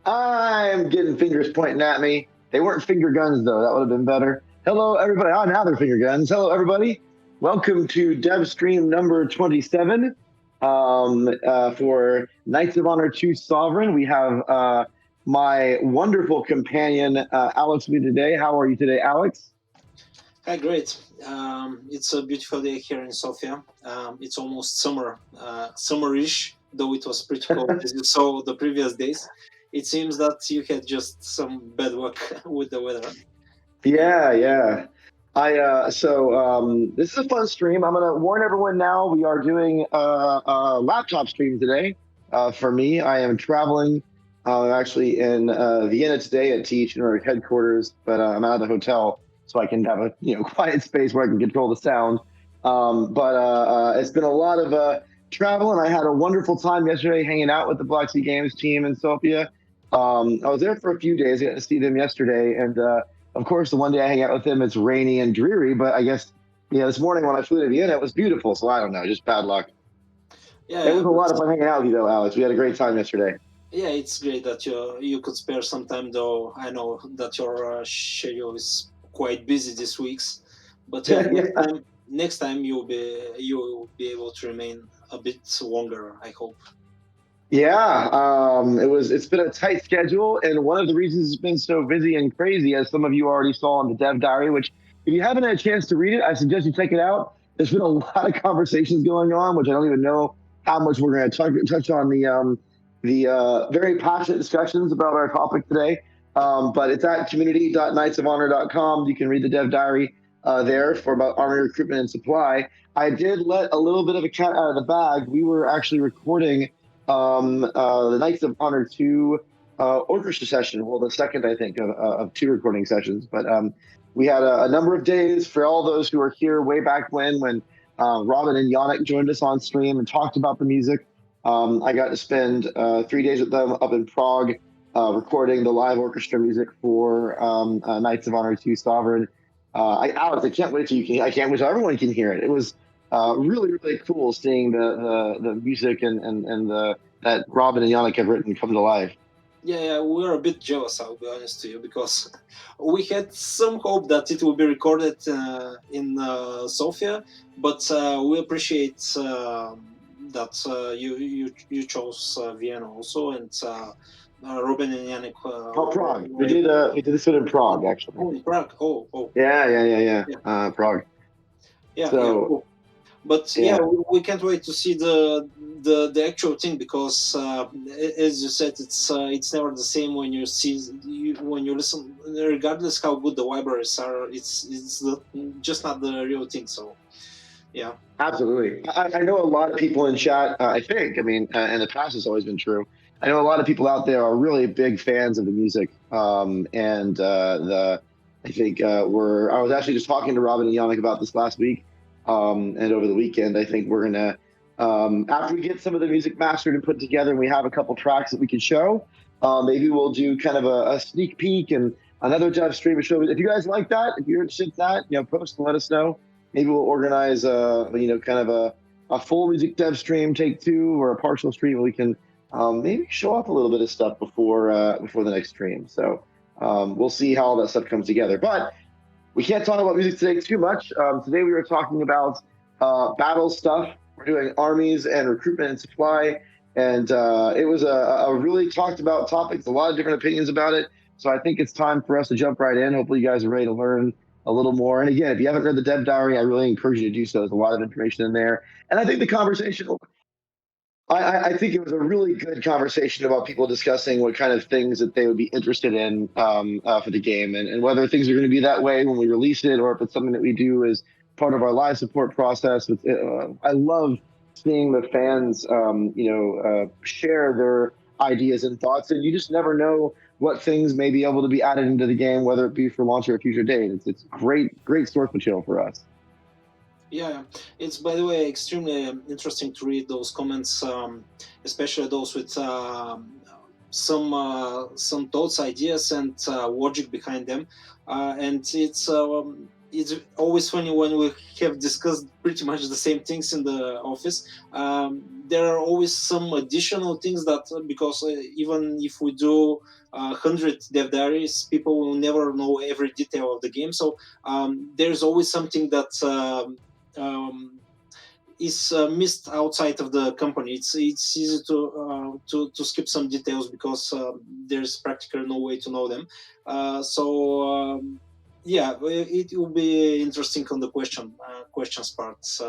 I'm getting fingers pointing at me. They weren't finger guns, though. That would have been better. Hello, everybody. Oh, now they're finger guns. Hello, everybody. Welcome to Devstream number 27 for Knights of Honor 2 Sovereign. We have my wonderful companion, Alex, with me today. How are you today, Alex? Hi, great. It's a beautiful day here in Sofia. It's almost summer, summerish, though it was pretty cold as you saw the previous days. It seems that you had just some bad luck with the weather. Yeah. Yeah. This is a fun stream. I'm gonna warn everyone now. We are doing a laptop stream today. For me, I am traveling. I'm actually in Vienna today at THQ Nordic headquarters, but I'm out of the hotel, so I can have a quiet space where I can control the sound. It's been a lot of travel, and I had a wonderful time yesterday hanging out with the Black Sea Games team in Sofia. I was there for a few days. I got to see them yesterday, and of course, the one day I hang out with him, it's rainy and dreary. But I guess this morning when I flew to Vienna, it was beautiful. So I don't know, just bad luck. It Yeah, was a lot of fun hanging out with you, though, Alex. We had a great time yesterday. yeah, it's great that you could spare some time, though I know that your schedule is quite busy this weeks. But yeah, Yeah, next time you'll be able to remain a bit longer, I hope. yeah. It's been a tight schedule, and one of the reasons it's been so busy and crazy, as some of you already saw in the Dev Diary, which if you haven't had a chance to read it, I suggest you check it out. There's been a lot of conversations going on, which I don't even know how much we're going to touch on the very passionate discussions about our topic today. But it's at community.knightsofhonor.com. You can read the Dev Diary there for about Army recruitment and supply. I did let a little bit of a cat out of the bag. We were actually recording the Knights of Honor 2 orchestra session. Well, the second, I think, of two recording sessions. But we had a number of days for all those who were here way back when Robin and Yannick joined us on stream and talked about the music. I got to spend 3 days with them up in Prague recording the live orchestra music for Knights of Honor 2 Sovereign. Alex, I can't wait till I can't wait till everyone can hear it. It was really cool seeing the music and the that Robin and Yannick have written come to life. Yeah, we're a bit jealous, I'll be honest to you, because we had some hope that it will be recorded in Sofia, but we appreciate that you chose Vienna also, and Robin and Yannick Oh, Prague. were able. We did this one in Prague actually. Oh, in Prague. Oh, Yeah. yeah, Prague. yeah. So Cool. But yeah, yeah, we can't wait to see the actual thing because, as you said, it's never the same when you see when you listen, regardless how good the libraries are. It's just not the real thing. So yeah, absolutely. I know a lot of people in chat. I think. I mean, in the past, it's always been true. I know a lot of people out there are really big fans of the music. And the I think we're. I was actually just talking to Robin and Yannick about this last week, and over the weekend. I think we're gonna after we get some of the music mastered and put together, and we have a couple tracks that we can show. Maybe we'll do kind of a sneak peek and another Dev stream show. If you guys like that, if you're interested in that, post and let us know. Maybe we'll organize kind of a full music dev stream take two or a partial stream where we can maybe show off a little bit of stuff before the next stream. So we'll see how all that stuff comes together. But we can't talk about music today too much. Today we were talking about battle stuff. We're doing armies and recruitment and supply, and it was a really talked about topic. A lot of different opinions about it. So I think it's time for us to jump right in. Hopefully you guys are ready to learn a little more. And again, if you haven't read the Dev Diary, I really encourage you to do so. There's a lot of information in there. And I think the conversation, I think it was a really good conversation about people discussing what kind of things that they would be interested in for the game and whether things are going to be that way when we release it or if it's something that we do as part of our live support process. I love seeing the fans, share their ideas and thoughts, and you just never know what things may be able to be added into the game, whether it be for launch or a future date. It's great source material for us. yeah. It's, by the way, extremely interesting to read those comments, especially those with some thoughts, ideas, and logic behind them, and it's. it's always funny when we have discussed pretty much the same things in the office. There are always some additional things that, because even if we do 100 dev diaries, people will never know every detail of the game. So there's always something that is missed outside of the company. It's easy to skip some details because there's practically no way to know them. Yeah, it will be interesting on the questions parts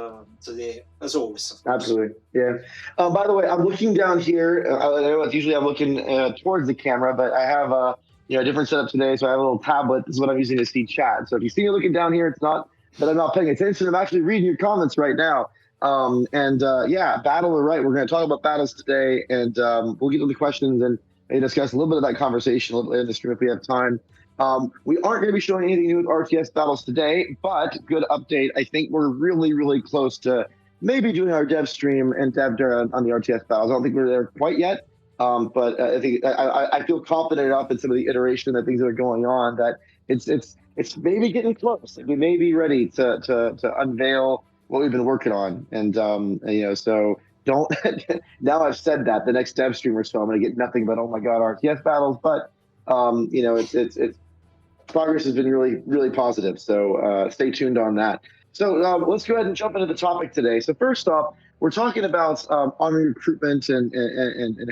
today, as always, of course. Absolutely, yeah. By the way, I'm looking down here. I know usually I'm looking towards the camera, but I have a different setup today, so I have a little tablet. This is what I'm using to see chat. So if you see me looking down here, it's not that I'm not paying attention. I'm actually reading your comments right now. Yeah, battle or right. We're going to talk about battles today, and we'll get to the questions and maybe discuss a little bit of that conversation a little later in the stream if we have time. We aren't going to be showing anything new with RTS battles today, but good update. I think we're really, really close to maybe doing our dev stream and dev on the RTS battles. I don't think we're there quite yet, but I think I feel confident enough in some of the iteration that things that are going on that it's maybe getting close. Like we may be ready to unveil what we've been working on, and so don't. Now I've said that the next dev stream or so I'm going to get nothing but oh my god RTS battles, but it's progress has been really, really positive. So stay tuned on that. So let's go ahead and jump into the topic today. So first off, we're talking about army recruitment and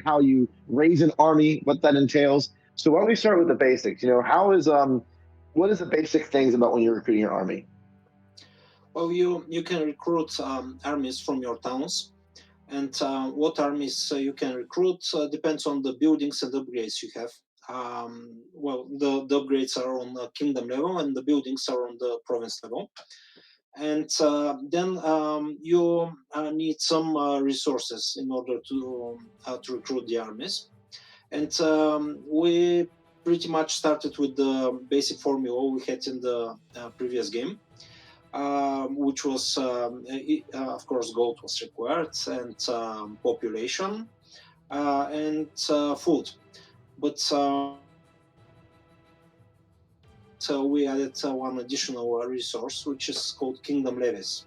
how you raise an army, what that entails. So why don't we start with the basics? What is the basic things about when you're recruiting your army? Well, you can recruit armies from your towns, and what armies you can recruit depends on the buildings and upgrades you have. The upgrades are on the kingdom level, and the buildings are on the province level. And then you need some resources in order to recruit the armies. And we pretty much started with the basic formula we had in the previous game, which was, of course, gold was required, and population, and food. But so we added one additional resource, which is called Kingdom Levies.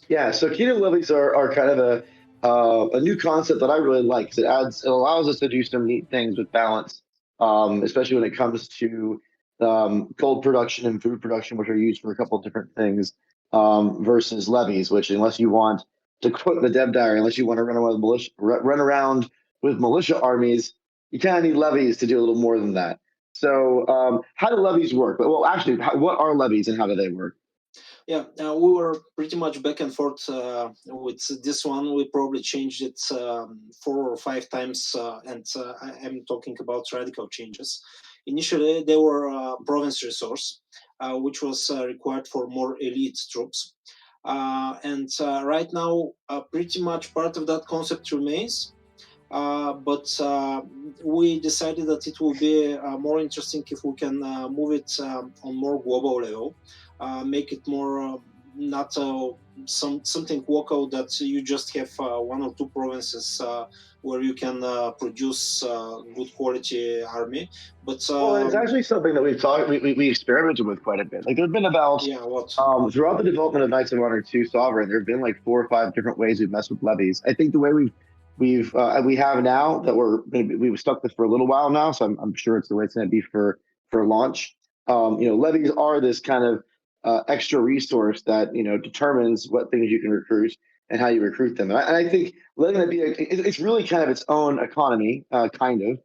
Yeah, so Kingdom Levies are kind of a new concept that I really like. It allows us to do some neat things with balance, especially when it comes to gold production and food production, which are used for a couple of different things, versus levies, which unless you want to quote the dev diary, unless you want to run around with militia armies, you kind of need levies to do a little more than that. So how do levies work? Well, actually, what are levies and how do they work? Yeah, we were pretty much back and forth with this one. We probably changed it 4 or 5 times, and I'm talking about radical changes. Initially, they were province resource, which was required for more elite troops. And right now, pretty much part of that concept remains. But we decided that it will be more interesting if we can move it on more global level, make it more not something local that you just have 1 or 2 provinces where you can produce good quality army. But well, it's actually something that we experimented with quite a bit. Like there've been about throughout the development of Knights of Honor 2 Sovereign, there have been like 4 or 5 different ways we've messed with levies. I think the way we have now that we've stuck this for a little while now, so I'm sure it's the way it's going to be for launch. Levies are this kind of extra resource that determines what things you can recruit and how you recruit them. And I think letting it be it's really kind of its own economy, kind of.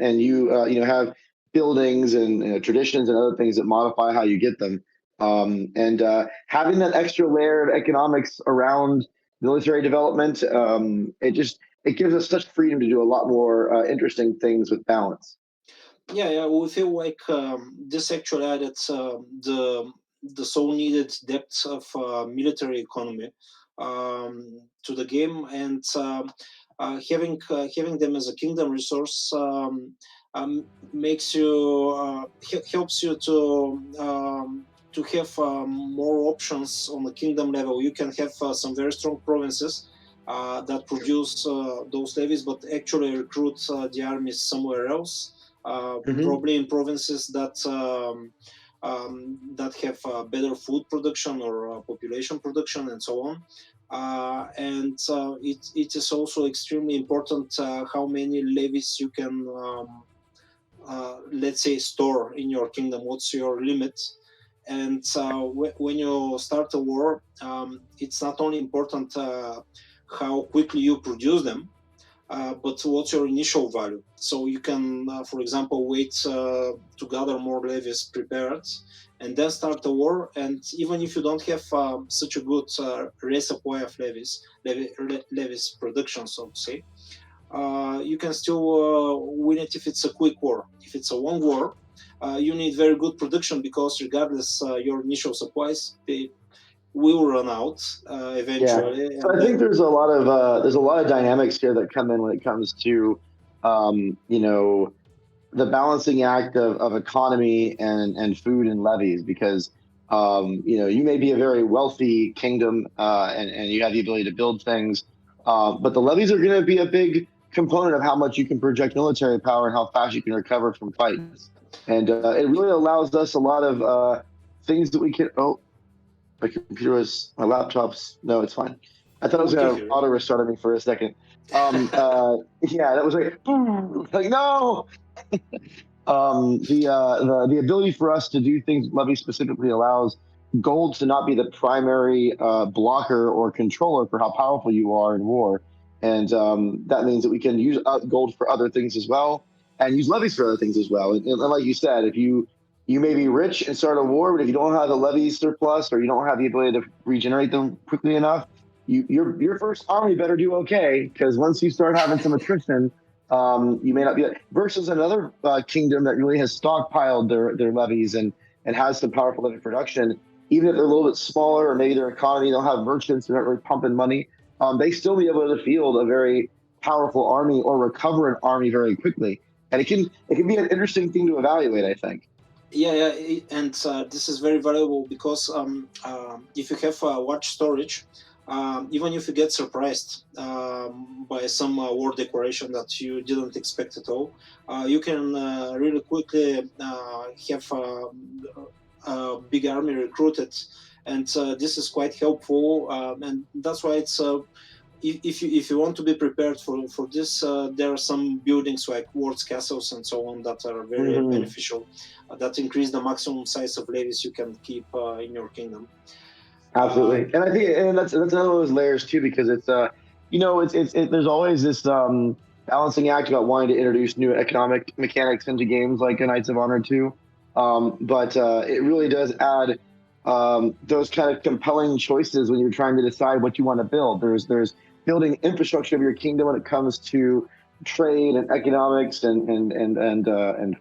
And you have buildings and traditions and other things that modify how you get them. And having that extra layer of economics around military development, it gives us such freedom to do a lot more interesting things with balance. Yeah, we feel like this actually added the so needed depth of military economy to the game, and having them as a kingdom resource makes you helps you to have more options on the kingdom level. You can have some very strong provinces that produce those levies, but actually recruit the armies somewhere else, probably in provinces that that have better food production or population production and so on. And it is also extremely important how many levies you can, let's say, store in your kingdom. What's your limit? And when you start a war, it's not only important how quickly you produce them, but what's your initial value? So you can, for example, wait to gather more levies prepared and then start the war. And even if you don't have such a good resupply of levies production, so to say, you can still win it if it's a quick war. If it's a long war, you need very good production, because regardless your initial supplies, they will run out eventually. Yeah. So I think there's a lot of dynamics here that come in when it comes to the balancing act of economy and food and levies, because you may be a very wealthy kingdom and you have the ability to build things, but the levies are going to be a big component of how much you can project military power and how fast you can recover from fights. And it really allows us a lot of things that we can. Oh, my laptop's. No, it's fine. I thought it was going to auto restart me for a second. Yeah, that was like no. The ability for us to do things Levy specifically allows gold to not be the primary blocker or controller for how powerful you are in war, and that means that we can use gold for other things as well, and use levies for other things as well. And like you said, if you may be rich and start a war, but if you don't have a levy surplus or you don't have the ability to regenerate them quickly enough, your first army better do okay, because once you start having some attrition, you may not be versus another kingdom that really has stockpiled their levies and has some powerful levy production. Even if they're a little bit smaller, or maybe their economy don't have merchants, they're not really pumping money, they still be able to field a very powerful army or recover an army very quickly. And it can be an interesting thing to evaluate, I think. Yeah, and this is very valuable, because if you have watch storage, even if you get surprised by some war declaration that you didn't expect at all, you can really quickly have a big army recruited, and this is quite helpful. And that's why it's if you want to be prepared for this, there are some buildings like wards, castles, and so on that are very beneficial. That increase the maximum size of levies you can keep in your kingdom. Absolutely, and I think that's another of those layers too, because it's there's always this balancing act about wanting to introduce new economic mechanics into games like Knights of Honor 2, but it really does add those kind of compelling choices when you're trying to decide what you want to build. There's building infrastructure of your kingdom when it comes to trade and economics and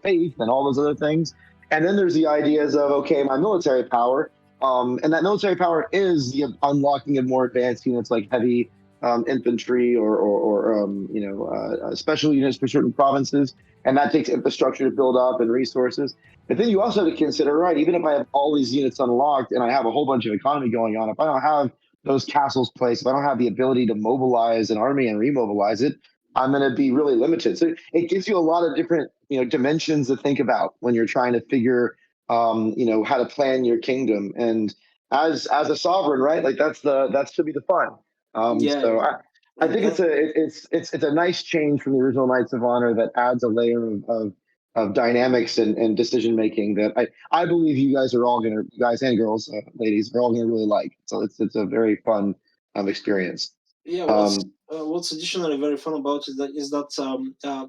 faith and all those other things, and then there's the ideas of, okay, my military power. And that military power is the unlocking of more advanced units like heavy infantry or special units for certain provinces, and that takes infrastructure to build up and resources. But then you also have to consider, right, even if I have all these units unlocked and I have a whole bunch of economy going on, if I don't have those castles placed, if I don't have the ability to mobilize an army and remobilize it, I'm going to be really limited. So it gives you a lot of different dimensions to think about when you're trying to figure how to plan your kingdom. And as a sovereign, right, like that should be the fun. So I think it's a nice change from the original Knights of Honor that adds a layer of dynamics and decision making that I believe you guys and girls, ladies, are all gonna really like. So it's a very fun experience. Yeah, what's additionally very fun about it is that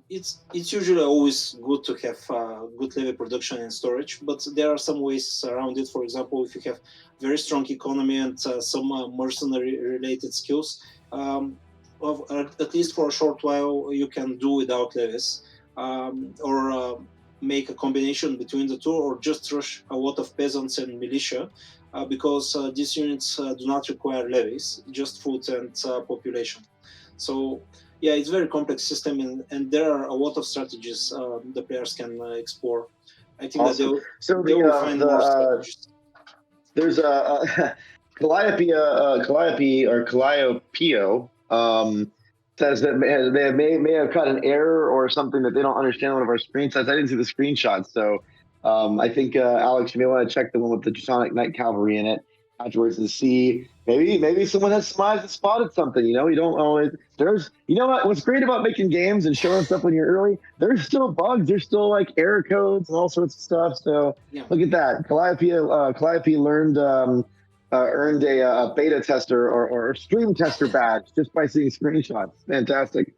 it's usually always good to have good levy production and storage, but there are some ways around it. For example, if you have very strong economy and some mercenary related skills, at least for a short while you can do without levies, or make a combination between the two, or just rush a lot of peasants and militia. Because these units do not require levies, just food and population. So yeah, it's a very complex system, and there are a lot of strategies the players can explore. I think awesome. that they will find more strategies. There's a Calliope or Calliope says that they may have caught an error or something that they don't understand on one of our screenshots. I didn't see the screenshot, so I think Alex, you may want to check the one with the Teutonic Night Cavalry in it afterwards and see maybe someone has smized and spotted something. You know, you don't always. There's, you know what? What's great about making games and showing stuff when you're early? There's still bugs. There's still like error codes and all sorts of stuff. So look at that. Calliope earned a beta tester or stream tester badge just by seeing screenshots. Fantastic.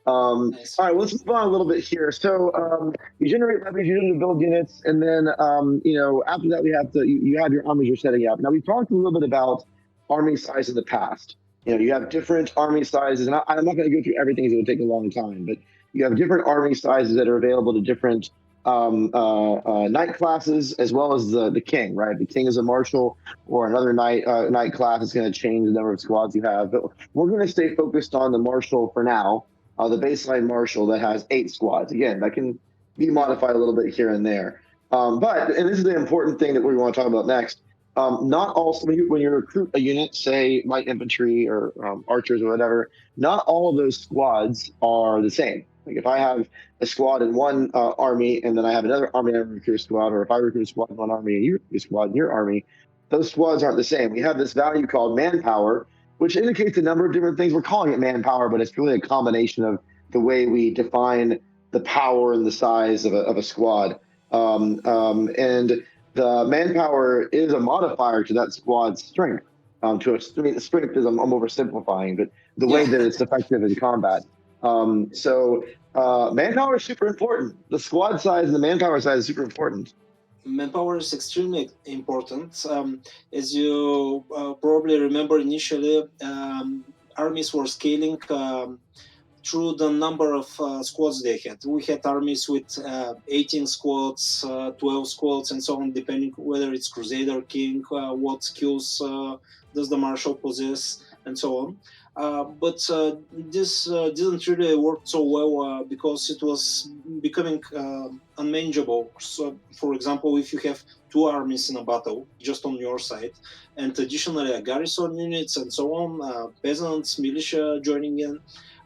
Nice. All right, let's move on a little bit here. So you generate levies, you need to build units, and then after that we have to you have your armies you're setting up. Now we talked a little bit about army size in the past. You know, you have different army sizes, and I'm not going to go through everything because it would take a long time, but you have different army sizes that are available to different knight classes, as well as the king, right? The king is a marshal, or another knight class is going to change the number of squads you have. But we're going to stay focused on the marshal for now. The baseline marshal that has 8 squads. Again, that can be modified a little bit here and there. But this is the important thing that we want to talk about next. Not all, when you recruit a unit, say light infantry or archers or whatever, not all of those squads are the same. Like if I have a squad in one army and then I have another army I recruit a squad, or if I recruit a squad in one army and you recruit a squad in your army, those squads aren't the same. We have this value called manpower, which indicates a number of different things. We're calling it manpower, but it's really a combination of the way we define the power and the size of a squad. And the manpower is a modifier to that squad's strength. The strength is, I'm oversimplifying, but the way that it's effective in combat. So manpower is super important. The squad size and the manpower size is super important. Manpower is extremely important. As you probably remember, initially armies were scaling through the number of squads they had. We had armies with 18 squads, 12 squads, and so on, depending whether it's Crusader, King, what skills does the Marshal possess, and so on. But this didn't really work so well because it was becoming unmanageable. So, for example, if you have 2 armies in a battle just on your side, and additionally garrison units and so on, peasants, militia joining in,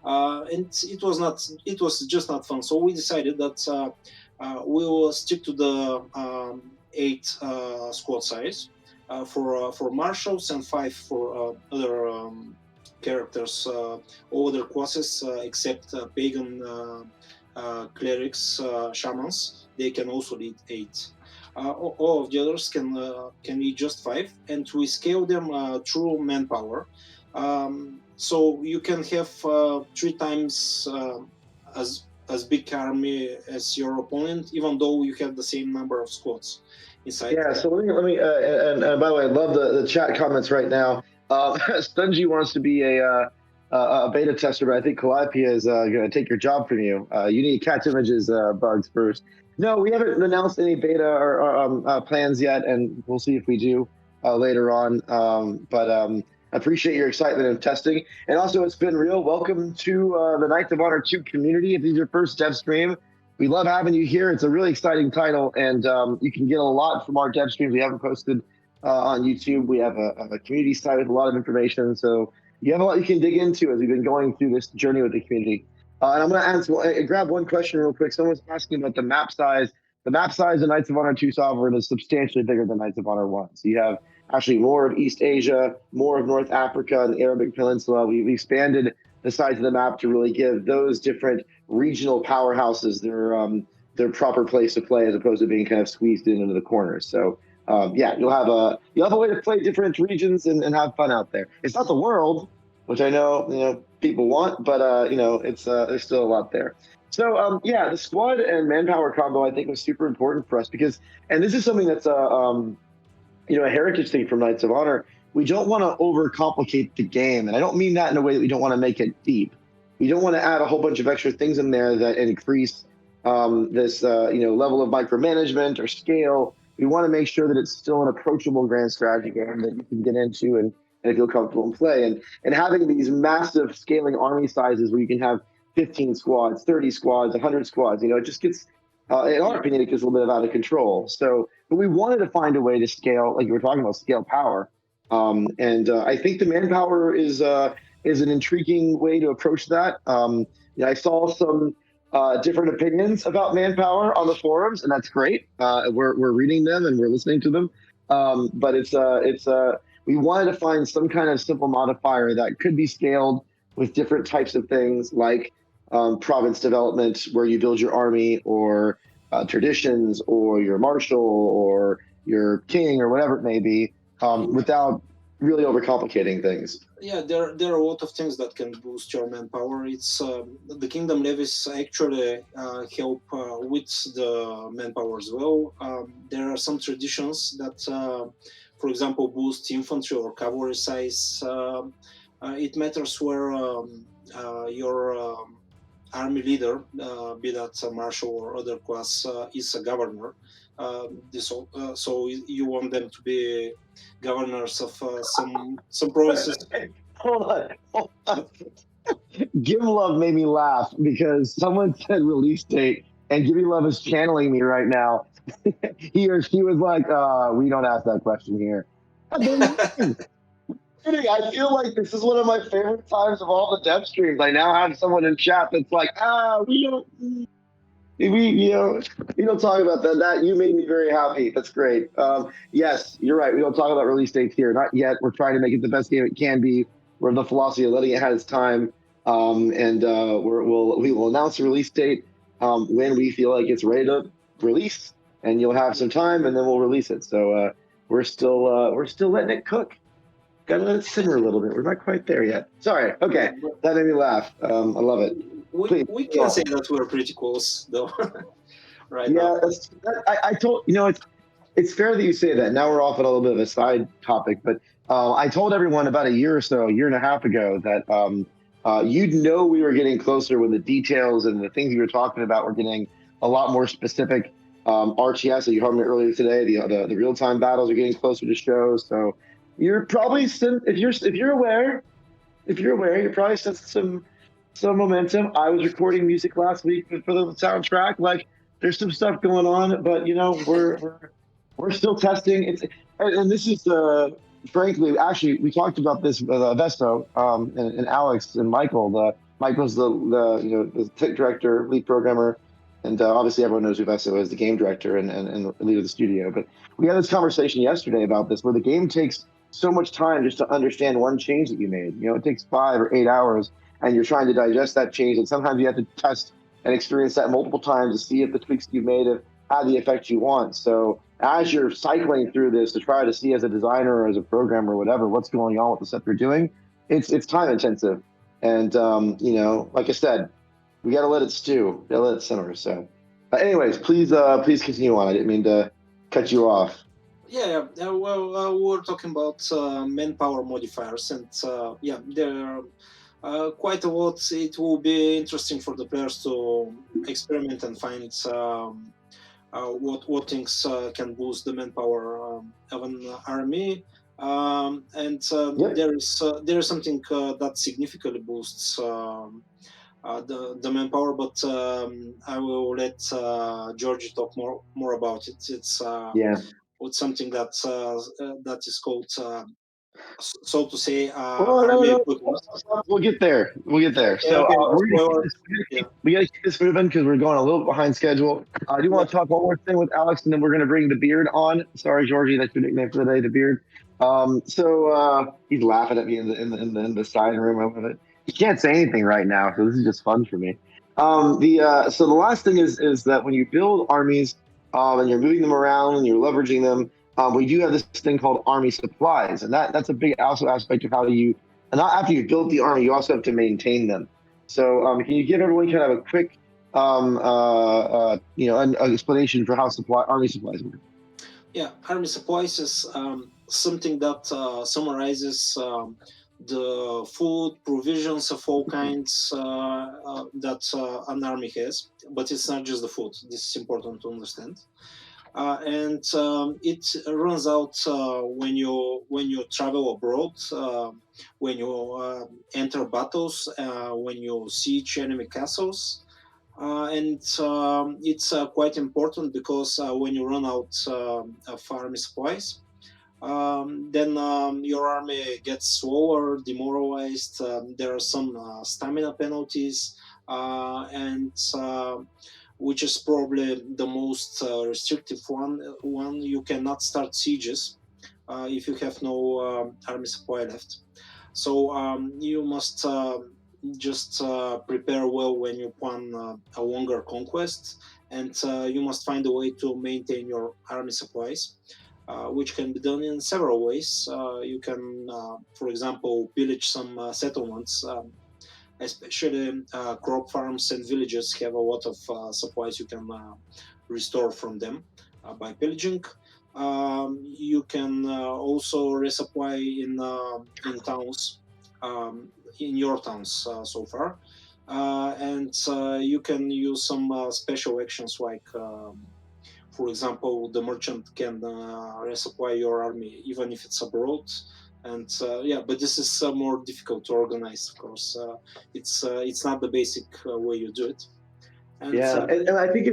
and it was just not fun. So we decided that we will stick to the 8 squad size for marshals and 5 for other characters, all other classes except pagan clerics, shamans. They can also lead 8. All of the others can lead just 5, and we scale them through manpower. So you can have 3 times as big army as your opponent, even though you have the same number of squads inside. Yeah. So let me and by the way, I love the chat comments right now. Stungy wants to be a beta tester, but I think Calliope is going to take your job from you. You need to catch images bugs first. No, we haven't announced any beta or plans yet, and we'll see if we do later on. But I appreciate your excitement of testing. And also, it's been real. Welcome to the Knights of Honor 2 community. If this is your first dev stream, we love having you here. It's a really exciting title, and you can get a lot from our dev streams. We haven't posted on YouTube. We have a community site with a lot of information. So you have a lot you can dig into as we've been going through this journey with the community. And I'm going to grab one question real quick. Someone's asking about the map size. The map size of Knights of Honor 2 Sovereign is substantially bigger than Knights of Honor 1. So you have actually more of East Asia, more of North Africa and the Arabic Peninsula. We've expanded the size of the map to really give those different regional powerhouses their proper place to play, as opposed to being kind of squeezed in into the corners. So you'll have a way to play different regions and have fun out there. It's not the world, which I know people want, but it's there's still a lot there. So the squad and manpower combo I think was super important for us because, and this is something that's a heritage thing from Knights of Honor. We don't want to overcomplicate the game, and I don't mean that in a way that we don't want to make it deep. We don't want to add a whole bunch of extra things in there that increase this level of micromanagement or scale. We want to make sure that it's still an approachable grand strategy game that you can get into and feel comfortable and play. And having these massive scaling army sizes where you can have 15 squads, 30 squads, 100 squads, it just gets, in our opinion, it gets a little bit out of control. So, but we wanted to find a way to scale, like you were talking about, scale power. I think the manpower is an intriguing way to approach that. I saw some different opinions about manpower on the forums, and that's great. We're reading them and we're listening to them. But we wanted to find some kind of simple modifier that could be scaled with different types of things like province development, where you build your army, or traditions, or your marshal, or your king, or whatever it may be, without really overcomplicating things. Yeah, there are a lot of things that can boost your manpower. It's the kingdom levies actually help with the manpower as well. There are some traditions that, for example, boost infantry or cavalry size. It matters where your army leader, be that a marshal or other class, is a governor. So you want them to be governors of some provinces. Hold on. Give Love made me laugh because someone said release date, and Give Love is channeling me right now. He or she was like, "We don't ask that question here." I feel like this is one of my favorite times of all the dev streams. I now have someone in chat that's like, we don't talk about that. That you made me very happy. That's great. Yes, you're right. We don't talk about release dates here. Not yet. We're trying to make it the best game it can be. We're in the philosophy of letting it have its time. And we will announce the release date when we feel like it's ready to release, and you'll have some time, and then we'll release it. So we're still letting it cook. Gotta let it simmer a little bit. We're not quite there yet. Sorry. Okay, that made me laugh. I love it. We can say that we're pretty close, though. Right. Yeah, I told it's fair that you say that. Now we're off on a little bit of a side topic, but I told everyone about a year and a half ago that we were getting closer when the details and the things you were talking about were getting a lot more specific. RTS that you heard me earlier today, the real time battles are getting closer to show. So you're probably if you're aware, you're probably sensing some momentum. I was recording music last week for the soundtrack. Like, there's some stuff going on, but we're still testing. And this is frankly, actually, we talked about this with Vesto and Alex and Michael. Michael's the tech director, lead programmer, and obviously everyone knows who Vesto is, the game director and lead of the studio. But we had this conversation yesterday about this, where the game takes so much time just to understand one change that you made. It takes 5 or 8 hours, and you're trying to digest that change, and sometimes you have to test and experience that multiple times to see if the tweaks you made have had the effect you want. So as you're cycling through this to try to see as a designer or as a programmer or whatever what's going on with the stuff you're doing, it's time intensive. And like I said, we got to let it stew, got to let it simmer. So anyways, please continue on. I didn't mean to cut you off. Yeah, well, we're talking about manpower modifiers, and there are quite a lot. It will be interesting for the players to experiment and find what things can boost the manpower of an army. There is something that significantly boosts the manpower, but I will let Georgie talk more about it. It's something that is called, so to say, army equipment. We'll get there. So we got to keep this moving because we're going a little behind schedule. I do want to talk one more thing with Alex, and then we're going to bring the Beard on. Sorry, Georgie, that's your nickname for the day, the Beard. So he's laughing at me in the side room of it. He can't say anything right now, so this is just fun for me. So the last thing is that when you build armies and you're moving them around and you're leveraging them, we do have this thing called army supplies, and that's a big also aspect of how you. And not after you build the army, you also have to maintain them. So can you give everyone kind of a quick, an explanation for how army supplies work? Yeah, army supplies is something that summarizes the food provisions of all kinds that an army has. But it's not just the food. This is important to understand. And it runs out when you travel abroad, when you enter battles, when you siege enemy castles, and it's quite important because when you run out of army supplies, then your army gets slower, demoralized. There are some stamina penalties. and which is probably the most restrictive one. You cannot start sieges if you have no army supply left. So you must just prepare well when you plan a longer conquest, and you must find a way to maintain your army supplies, which can be done in several ways. You can, for example, pillage some settlements. Especially crop farms and villages have a lot of supplies you can restore from them by pillaging. You can also resupply in towns, in your towns so far, and you can use some special actions like, for example, the merchant can resupply your army even if it's abroad. And yeah, but this is more difficult to organize. Of course, it's not the basic way you do it. And Yeah, and I think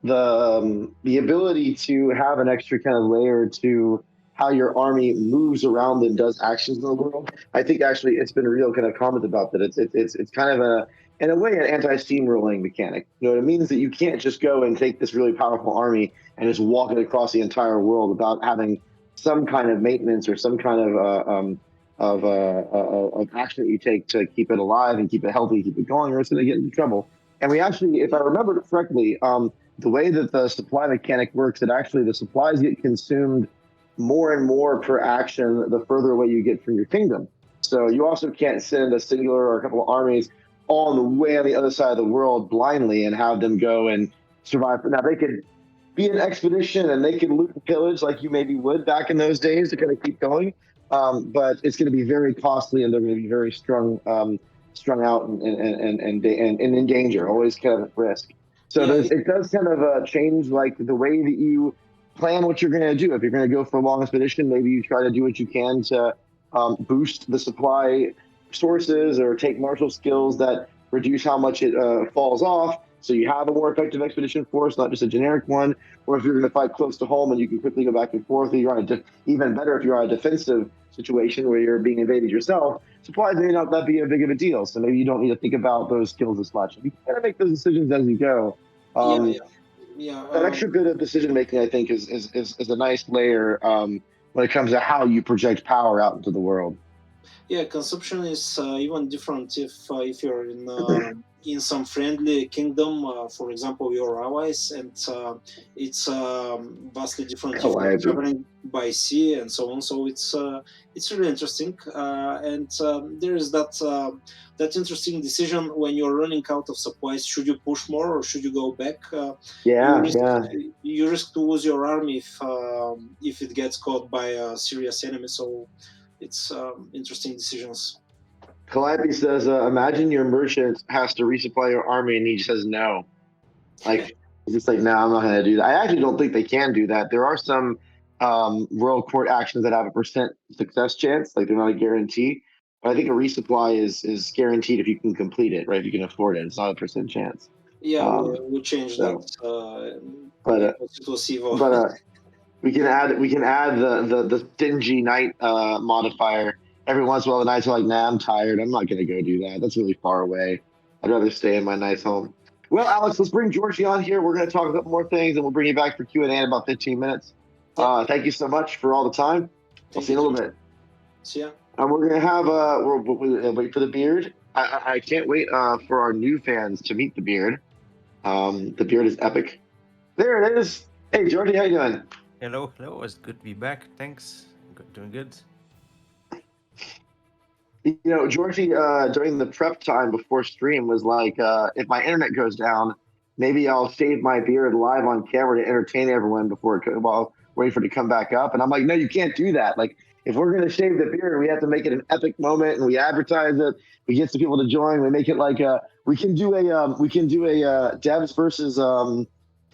the ability to have an extra kind of layer to how your army moves around and does actions in the world. I think actually it's been a real kind of comment about that. It's kind of a in a way an anti-steamrolling mechanic. You know, it means that you can't just go and take this really powerful army and just walk it across the entire world without having some kind of maintenance or some kind of action that you take to keep it alive and keep it healthy, keep it going, or it's going to get into trouble. And we actually, if I remember correctly, the way that the supply mechanic works, that actually the supplies get consumed more and more per action the further away you get from your kingdom. So you also can't send a singular or a couple of armies all the way on the other side of the world blindly and have them go and survive. Now they could be an expedition and they could loot and pillage like you maybe would back in those days to kind of keep going. But it's going to be very costly and they're going to be very strung out and in danger, always kind of at risk. So yeah, it does kind of change like the way that you plan what you're going to do. If you're going to go for a long expedition, maybe you try to do what you can to boost the supply sources or take martial skills that reduce how much it falls off. So you have a more effective expedition force, not just a generic one. Or if you're going to fight close to home and you can quickly go back and forth, you're on even better if you're on a defensive situation where you're being invaded yourself. Supplies may not that be a big of a deal, so maybe you don't need to think about those skills as much. You gotta make those decisions as you go. yeah, yeah, yeah. That extra bit of decision making, I think, is a nice layer when it comes to how you project power out into the world. Yeah, consumption is even different if you're in some friendly kingdom, for example, your allies, and it's vastly different if you're traveling by sea and so on. So it's really interesting, and there is that interesting decision when you're running out of supplies. Should you push more or should you go back? You risk to lose your army if it gets caught by a serious enemy. So it's interesting decisions. Calliope says, imagine your merchant has to resupply your army and he says no. Like, he's just like, no, I'm not going to do that. I actually don't think they can do that. There are some royal court actions that have a % success chance, like they're not a guarantee. But I think a resupply is guaranteed if you can complete it, right? If you can afford it. It's not a % chance. Yeah, we changed that. It was evil. But we can add the stingy knight modifier. Every once in a while, the knights are like, nah, I'm tired. I'm not going to go do that. That's really far away. I'd rather stay in my nice home. Well, Alex, let's bring Georgi on here. We're going to talk about more things, and we'll bring you back for Q&A in about 15 minutes. Thank you so much for all the time. We'll see you in a little bit. See ya. And we're going to have, wait for the beard. I can't wait for our new fans to meet the beard. The beard is epic. There it is. Hey, Georgi, how you doing? Hello. It's good to be back. Thanks. Doing good. You know, Georgi, during the prep time before stream was like, if my internet goes down, maybe I'll shave my beard live on camera to entertain everyone while waiting for it to come back up. And I'm like, no, you can't do that. Like, if we're going to shave the beard, we have to make it an epic moment, and we advertise it. We get some people to join. We make it like we can do a devs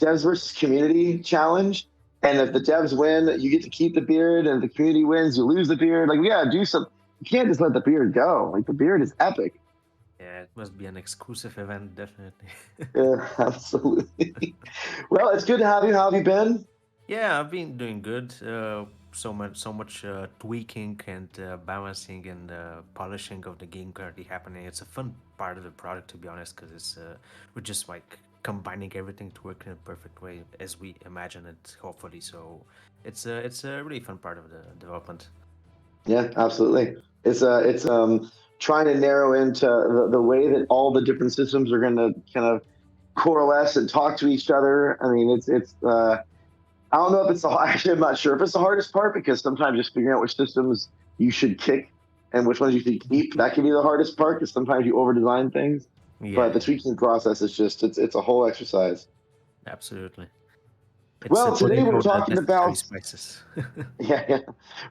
versus community challenge. And if the devs win, you get to keep the beard, and if the community wins, you lose the beard. Like, we gotta do something. You can't just let the beard go. Like, the beard is epic. Yeah, it must be an exclusive event, definitely. Yeah, absolutely. Well, it's good to have you. How have you been? Yeah, I've been doing good. So much tweaking and balancing and polishing of the game currently happening. It's a fun part of the product, to be honest, because we're just like combining everything to work in a perfect way as we imagine it, hopefully. So it's a really fun part of the development. Yeah, absolutely. It's trying to narrow into the way that all the different systems are going to kind of coalesce and talk to each other. I mean, it's I don't know if it's the actually I'm not sure if it's the hardest part because sometimes just figuring out which systems you should kick and which ones you should keep that can be the hardest part because sometimes you over design things. But the Yeah, tweaking process is just it's a whole exercise. absolutely. It's Well, today putting we're all the talking necessary about spices. yeah.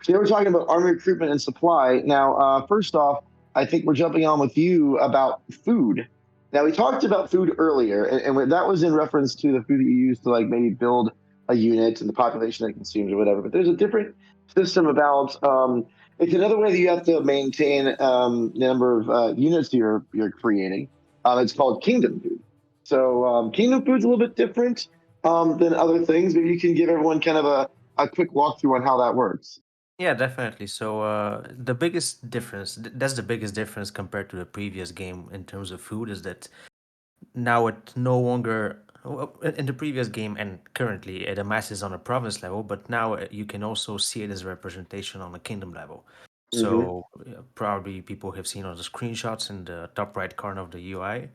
Today we're talking about army recruitment and supply. Now, first off, I think we're jumping on with you about food. Now, we talked about food earlier, and that was in reference to the food that you use to like maybe build a unit and the population that consumes or whatever. But there's a different system about. It's another way that you have to maintain the number of units you're creating. It's called kingdom food. So kingdom food's a little bit different than other things. Maybe you can give everyone kind of a quick walkthrough on how that works. Yeah, definitely. So the biggest difference, that's the biggest difference compared to the previous game in terms of food, is that now it no longer, well, in the previous game and currently it amasses on a province level, but now you can also see it as a representation on a kingdom level. Hmm. So probably people have seen on the screenshots in the top right corner of the UI.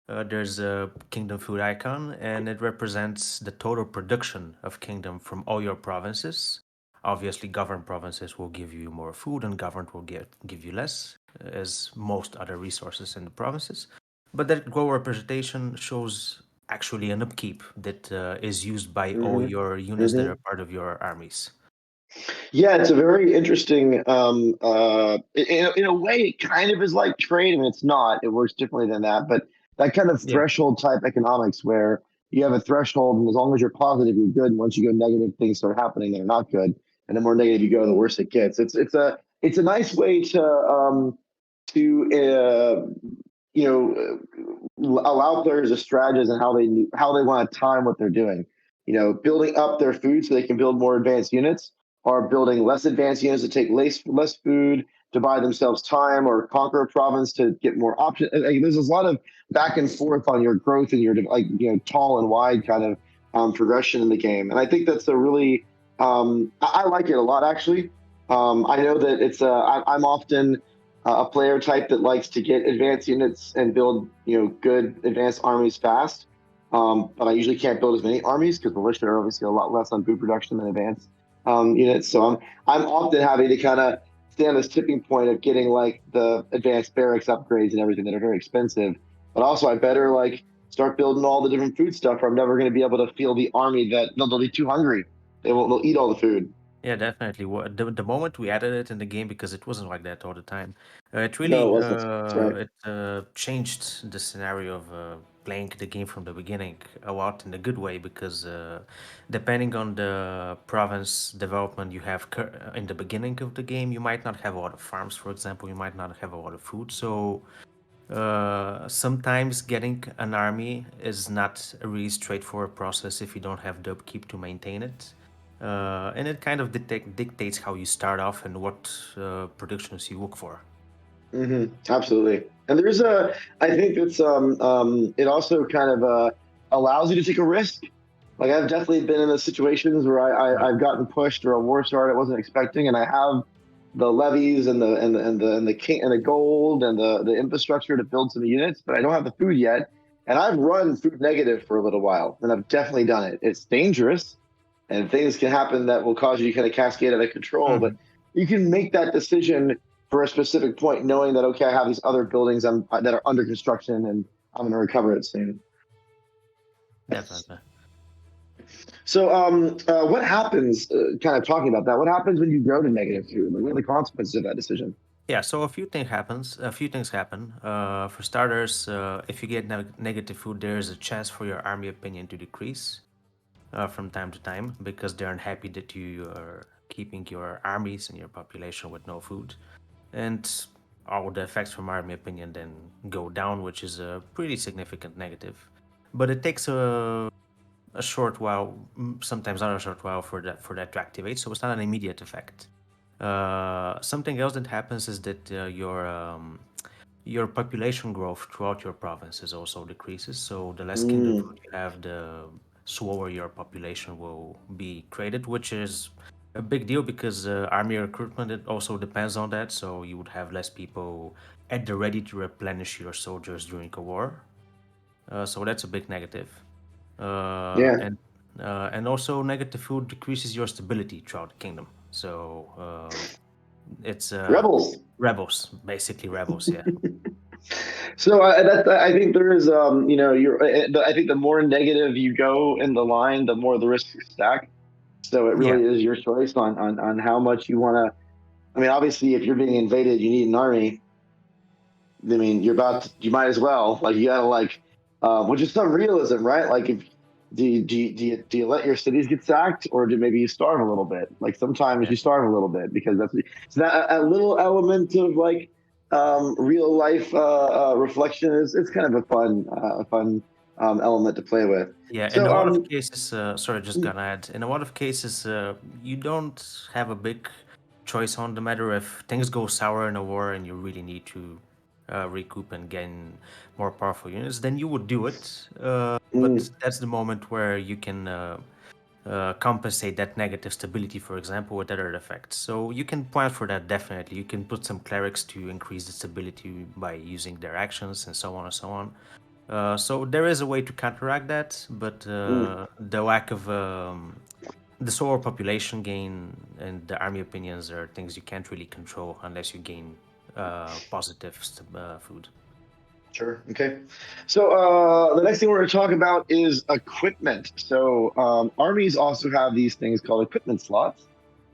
There's a kingdom food icon, and it represents the total production of kingdom from all your provinces. Obviously, governed provinces will give you more food, and governed will give you less, as most other resources in the provinces. But that goal representation shows actually an upkeep that is used by all Hmm. your units that Hmm. are part of your armies. Yeah, it's a very interesting. In a way, it kind of is like trade, and it's not. It works differently than that. But that kind of Yeah, threshold type economics, where you have a threshold, and as long as you're positive, you're good. And once you go negative, things start happening that are not good. And the more negative you go, the worse it gets. It's a nice way to allow players to strategize and how they want to time what they're doing. Building up their food so they can build more advanced units, or building less advanced units to take less food to buy themselves time, or conquer a province to get more options. Like, there's a lot of back and forth on your growth and your tall and wide kind of progression in the game, and I think that's a really I like it a lot actually. I know that I'm often a player type that likes to get advanced units and build good advanced armies fast. But I usually can't build as many armies because militia are obviously a lot less on food production than advanced units. So I'm often having to kind of stay on this tipping point of getting like the advanced barracks upgrades and everything that are very expensive. But also I better like start building all the different food stuff, or I'm never going to be able to feel the army that they'll be too hungry. They'll eat all the food. yeah, definitely. The moment we added it in the game, because it wasn't like that all the time, it No, it really wasn't. That's right. changed the scenario of playing the game from the beginning a lot in a good way. Because depending on the province development you have in the beginning of the game, you might not have a lot of farms, for example. You might not have a lot of food, so sometimes getting an army is not a really straightforward process if you don't have the upkeep to maintain it. And it kind of dictates how you start off and what productions you look for. Absolutely. And I think it also kind of allows you to take a risk. Like I've definitely been in those situations where Right. I've gotten pushed or a war started I wasn't expecting, and I have the levies and the king and the gold and the infrastructure to build some units, but I don't have the food yet. And I've run food negative for a little while, and I've definitely done it. It's dangerous, and things can happen that will cause you to kind of cascade out of control. But Mhm. you can make that decision for a specific point, knowing that okay, I have these other buildings that are under construction, and I'm going to recover it soon. Definitely. So, what happens? Kind of talking about that. What happens when you go to negative two? Like, what are the consequences of that decision? Yeah, so a few things happen. For starters, if you get negative food, there is a chance for your army opinion to decrease from time to time because they're unhappy that you are keeping your armies and your population with no food. And all the effects from army opinion then go down, which is a pretty significant negative. But it takes a short while, sometimes not a short while for that to activate. So it's not an immediate effect. Something else that happens is that your population growth throughout your provinces also decreases. So the less kingdom Mm, food you have, the slower your population will be created, which is a big deal because army recruitment it also depends on that. So you would have less people at the ready to replenish your soldiers during a war. So that's a big negative. Uh, yeah, and and also negative food decreases your stability throughout the kingdom. So it's rebels. rebels, basically rebels. Yeah. So I think there is, I think the more negative you go in the line, the more the risks stack. So it Yeah. really is your choice on how much you want to. I mean, obviously, if you're being invaded, you need an army. I mean, you might as well. Like, you gotta which is some realism, right? Like, if do you let your cities get sacked, or do maybe you starve a little bit? Like, sometimes Yeah. you starve a little bit because that's so that a little element of like real life reflection is it's kind of a fun element to play with. Yeah, in So a lot of cases, sorry, just gonna add. In a lot of cases, you don't have a big choice on the matter. If things go sour in a war and you really need to recoup and gain more powerful units, then you would do it. But mm, that's the moment where you can compensate that negative stability, for example, with other effects. So you can plan for that definitely. You can put some clerics to increase the stability by using their actions and so on and so on. So there is a way to counteract that, but mm. the lack of the solar population gain and the army opinions are things you can't really control unless you gain positive food. Sure. Okay. So the next thing we're going to talk about is equipment. So armies also have these things called equipment slots.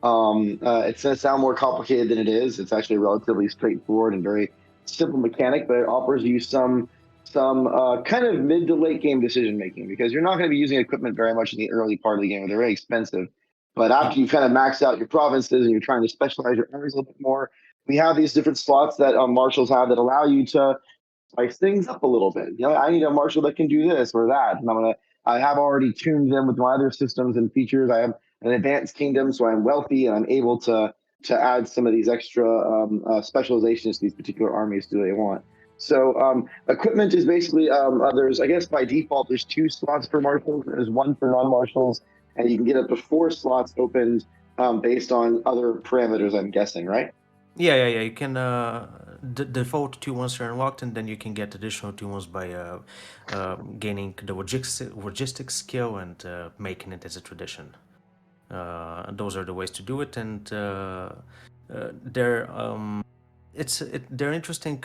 It's going to sound more complicated than it is. It's actually relatively straightforward and very simple mechanic, but it offers you some kind of mid to late game decision making because you're not going to be using equipment very much in the early part of the game. They're very expensive. But Y- after you kind of max out your provinces and you're trying to specialize your armies a little bit more, we have these different slots that marshals have that allow you to spice things up a little bit. You know, I need a marshal that can do this or that, and I have already tuned them with my other systems and features. I have an advanced kingdom, so I'm wealthy and I'm able to add some of these extra specializations to these particular armies do they want. So equipment is basically there's I guess by default there's 2 slots for marshals. There's one for non-marshals, and you can get up to 4 slots opened based on other parameters. I'm guessing, right? yeah. You can default 2 ones are unlocked, and then you can get additional 2 ones by gaining the logistics skill and making it as a tradition. Those are the ways to do it, and they're they're interesting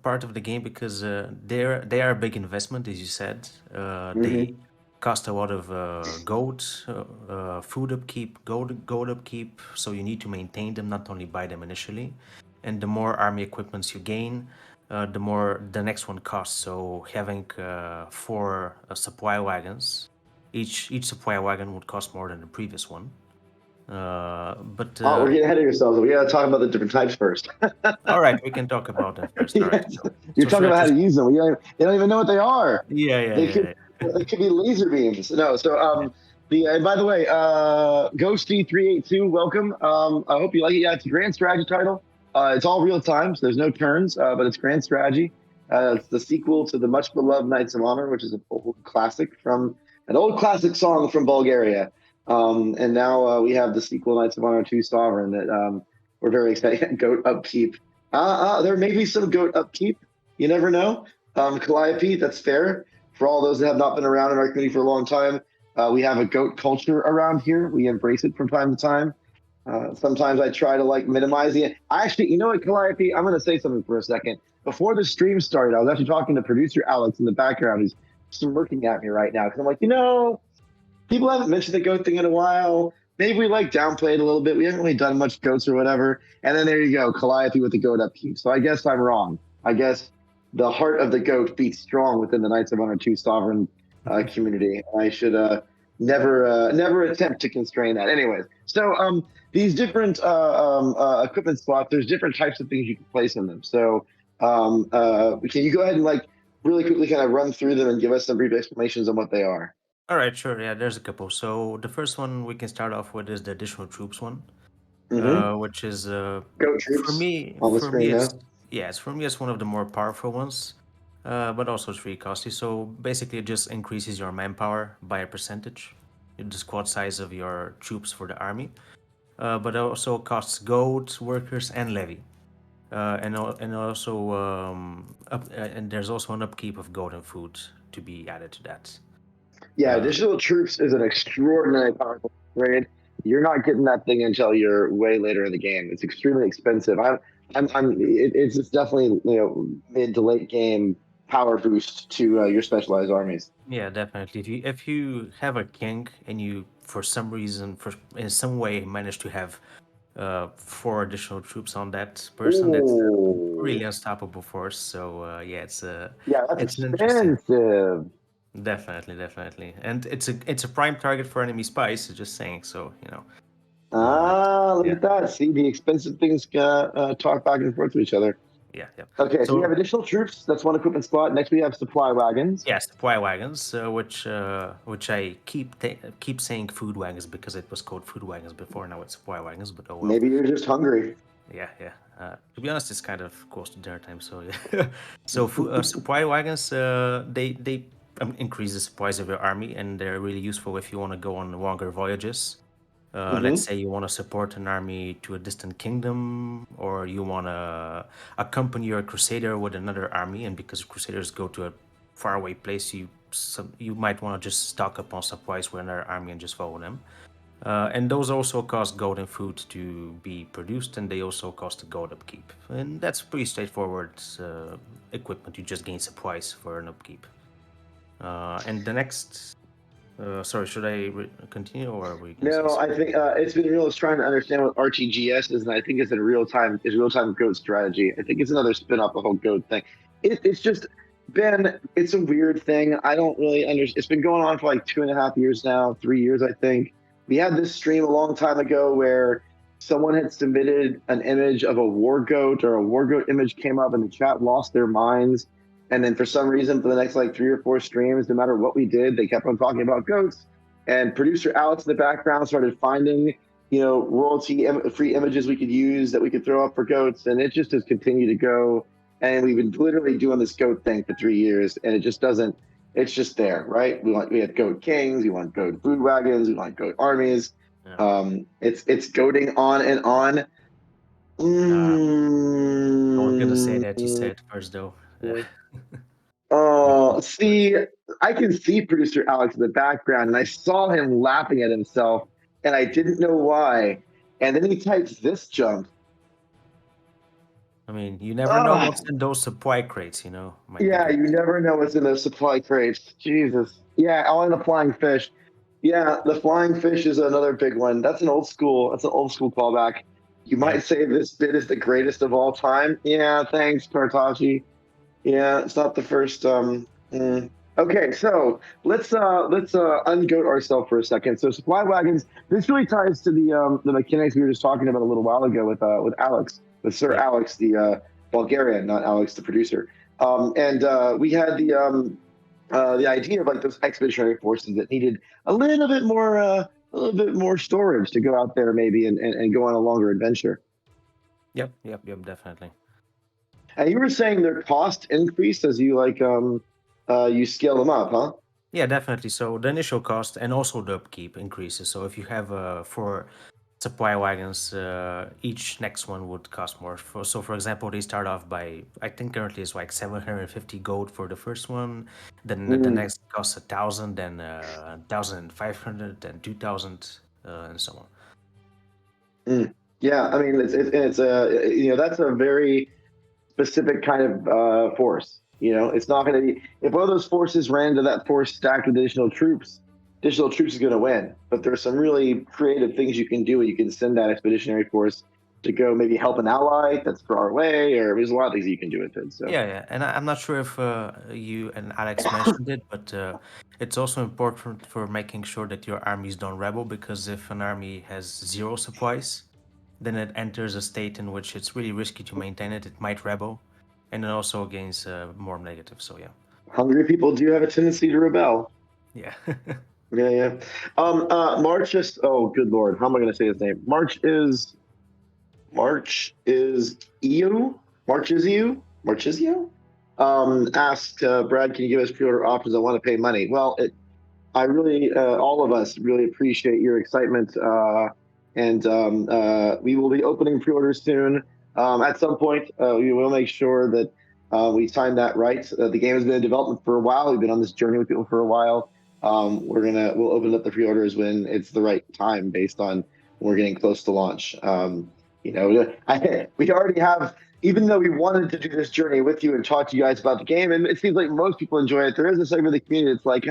part of the game because they are a big investment, as you said. They Mm-hmm. cost a lot of gold, food upkeep, gold upkeep. So you need to maintain them, not only buy them initially. And the more army equipments you gain, the more the next one costs. So having 4 supply wagons, each supply wagon would cost more than the previous one. But Oh, we're getting ahead of yourselves. We got to talk about the different types first. all right, we can talk about them first. All right, Yes. You're so talking should I about how just? to use them. They don't even know what they are. Yeah, yeah, They yeah, could yeah. they could be laser beams. No, so the by the way, Ghosty382, welcome. I hope you like it. Yeah, it's a grand strategy title. It's all real time, so there's no turns, but it's grand strategy. It's the sequel to the much beloved Knights of Honor, which is an old classic song from Bulgaria. And now we have the sequel, Knights of Honor 2 Sovereign, that we're very excited. Goat upkeep. There may be some goat upkeep. You never know. Calliope, that's fair. For all those that have not been around in our community for a long time, we have a goat culture around here. We embrace it from time to time. Sometimes I try to like minimize it. I actually, you know what, Calliope, I'm going to say something for a second. Before the stream started, I was actually talking to producer Alex in the background, who's smirking at me right now because I'm like, people haven't mentioned the goat thing in a while. Maybe we like downplayed a little bit. We haven't really done much goats or whatever. And then there you go, Calliope with the goat upkeep. So I guess I'm wrong. I guess the heart of the goat beats strong within the Knights of Honor 2 Sovereign community. I should never attempt to constrain that. Anyways, so these different equipment slots, there's different types of things you can place in them. So can you go ahead and like really quickly kind of run through them and give us some brief explanations on what they are? All right, sure. Yeah, there's a couple. So the first one we can start off with is the additional troops one, Mm-hmm. which is Goat for troops me. on the For me, screen it's now. yes. For me, it's one of the more powerful ones, but also it's really costly. So basically, it just increases your manpower by a percentage, the squad size of your troops for the army. But it also costs gold, workers, and levy. And also and there's also an upkeep of gold and food to be added to that. Yeah, Uh, additional troops is an extraordinarily powerful upgrade. You're not getting that thing until you're way later in the game. It's extremely expensive. It's just definitely mid to late game power boost to your specialized armies. yeah, definitely. If you have a king and you for some reason for in some way manage to have four additional troops on that person, that's a really Oh, unstoppable force. So yeah, yeah, that's it's an interesting. expensive. Definitely, and it's a prime target for enemy spies. Just saying. So Look yeah, at that. See, the expensive things talk back and forth to each other. yeah. Okay, so we have So additional troops. That's one equipment spot. Next, we have supply wagons. yes, supply wagons, which I keep saying food wagons because it was called food wagons before. Now it's supply wagons, but oh well. Maybe you're just hungry. Yeah. To be honest, it's kind of close to dinner time, so yeah. So supply wagons, they increase the supplies of your army, and they're really useful if you want to go on longer voyages. Let's Hmm. say you want to support an army to a distant kingdom, or you want to accompany your crusader with another army, and because crusaders go to a faraway place, you might want to just stock up on supplies with another army and just follow them. And those also cost gold and food to be produced, and they also cost a gold upkeep. And that's pretty straightforward equipment. You just gain supplies for an upkeep. And the next, sorry, should I continue or were you going to say No, something? I think it's been real. It's trying to understand what RTGS is, and I think it's in real time. It's real time goat strategy. I think it's another spin off the whole goat thing. It's just Ben. It's a weird thing. I don't really understand. It's been going on for like 2.5 years now, 3 years, I think. We had this stream a long time ago where someone had submitted an image of a war goat, or a war goat image came up, and the chat lost their minds. And then for some reason, for the next like 3 or 4 streams, no matter what we did, they kept on talking about goats. And producer Alex in the background started finding, royalty-free images we could use that we could throw up for goats, and it just has continued to go. And we've been literally doing this goat thing for 3 years, and it just doesn't. It's just there, right? We have goat kings, we want goat food wagons, we want goat armies. Yeah. It's goading on and on. I was gonna say that you said first though. But Oh, see, I can see producer Alex in the background, and I saw him laughing at himself, and I didn't know why. And then he types this jump. I mean, you never know Oh, what's in those supply crates, my yeah, goodness. you never know what's in those supply crates. Jesus. Yeah, all in the flying fish. Yeah, the flying fish is another big one. That's an old school. That's an old school callback. You Yeah. might say this bit is the greatest of all time. Yeah, thanks, Kartachi. Yeah, it's not the first. Okay, so let's ungoat ourselves for a second. So supply wagons. This really ties to the mechanics we were just talking about a little while ago with Alex, with Sir Yeah. Alex, the Bulgarian, not Alex, the producer. And we had the idea of like those expeditionary forces that needed a little bit more storage to go out there maybe and go on a longer adventure. Yep. Definitely. And you were saying their cost increased as you you scale them up, huh? Yeah, definitely. So the initial cost and also the upkeep increases. So if you have four supply wagons, each next one would cost more. For example, they start off by I think currently it's like 750 gold for the first one. Then the Mm, next costs 1,000, then 1,500, then 2,000, and so on. mm. Yeah, I mean it's a that's a very specific kind of force. It's not going to be if one of those forces ran to that force stacked with additional troops. Additional troops is going to win, but there's some really creative things you can do. You can send that expeditionary force to go maybe help an ally that's far away, or there's a lot of things you can do with it. So Yeah, and I'm not sure if you and Alex mentioned it, but it's also important for making sure that your armies don't rebel because if an army has zero supplies, then it enters a state in which it's really risky to maintain it. It might rebel, and it also gains more negative. So yeah, hungry people do have a tendency to rebel. yeah. Yeah. March is. Oh, good lord! How am I going to say his name? March is EU. Marchizio. Asked Brad, can you give us pre-order options? I want to pay money. Well, I really, all of us really appreciate your excitement, and we will be opening pre-orders soon. At some point, we will make sure that we time that right. The game has been in development for a while. We've been on this journey with people for a while. We'll open up the pre-orders when it's the right time, based on when we're getting close to launch. We already have. Even though we wanted to do this journey with you and talk to you guys about the game, and it seems like most people enjoy it, there is a segment of the community that's like,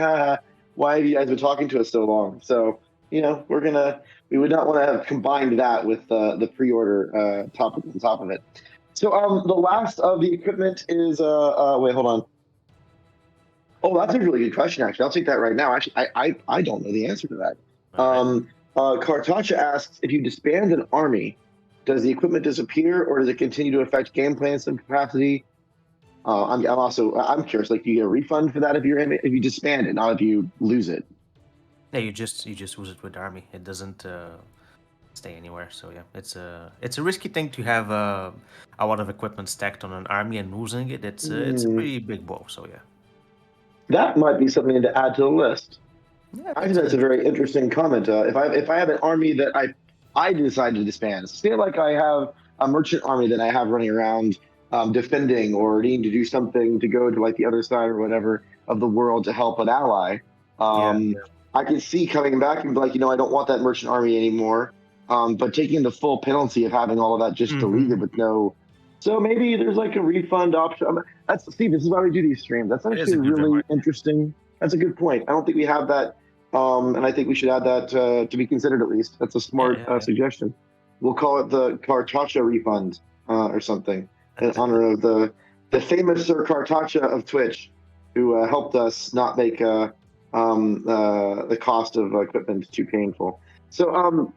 why have you guys been talking to us so long? So, we would not want to have combined that with the pre-order topic on top of it. So, the last of the equipment is, wait, hold on. Oh, that's a really good question, actually. I'll take that right now. Actually, I don't know the answer to that. Kartacha asks, if you disband an army, does the equipment disappear, or does it continue to affect gameplay in some capacity? I'm curious. Like, do you get a refund for that if you disband it, not if you lose it? Yeah, you just lose it with the army. It doesn't stay anywhere. So yeah, it's a risky thing to have a lot of equipment stacked on an army and losing it. It's a pretty big blow. So yeah, that might be something to add to the list. Yeah, I think that's a very interesting comment. If I have an army that I decide to disband, say like I have a merchant army that I have running around defending, or needing to do something to go to like the other side or whatever of the world to help an ally. I can see coming back and be like, I don't want that merchant army anymore. But taking the full penalty of having all of that just deleted with no. So maybe there's like a refund option. Steve, this is why we do these streams. That's actually really interesting. That's a good point. I don't think we have that. And I think we should add that to be considered at least. That's a smart suggestion. We'll call it the Kartacha refund or something in honor of the famous Sir Kartacha of Twitch, who helped us not make the cost of equipment too painful. So,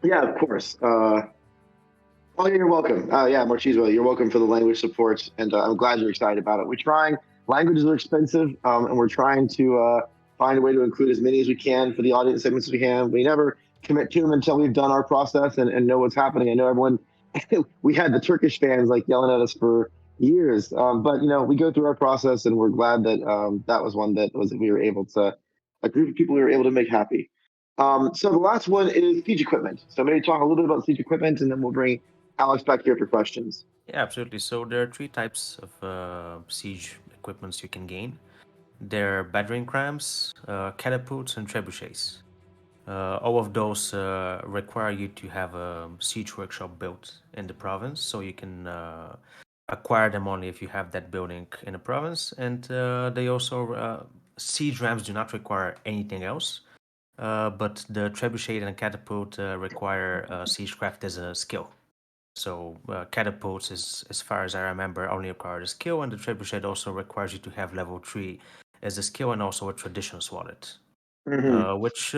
yeah, of course. You're welcome. Marchizo, you're welcome for the language support, and I'm glad you're excited about it. We're trying. Languages are expensive, and we're trying to find a way to include as many as we can for the audience segments we can. We never commit to them until we've done our process and know what's happening. I know everyone. We had the Turkish fans like yelling at us for years, but we go through our process, and we're glad that that was one that we were able to, a group of people we were able to make happy. So the last one is siege equipment. So maybe talk a little bit about siege equipment, and then we'll bring Alex back here for questions. Yeah, absolutely. So there are three types of siege equipments you can gain. They're battering rams, catapults, and trebuchets. All of those require you to have a siege workshop built in the province, so you can acquire them only if you have that building in the province. And they also siege rams do not require anything else, but the trebuchet and catapult require siegecraft as a skill. So catapults, as far as I remember, only require a skill, and the trebuchet also requires you to have level 3 as a skill and also a traditions wallet. Which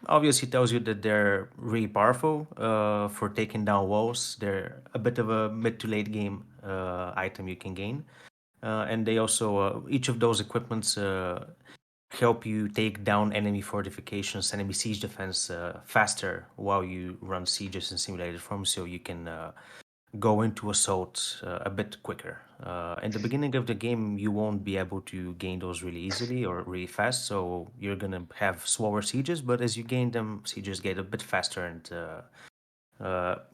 obviously tells you that they're really powerful for taking down walls. They're a bit of a mid to late game item you can gain. And they also, each of those equipments help you take down enemy fortifications, enemy siege defense faster while you run sieges in simulated form, so you can go into assault a bit quicker. In the beginning of the game, you won't be able to gain those really easily or really fast, so you're gonna have slower sieges, but as you gain them, sieges get a bit faster and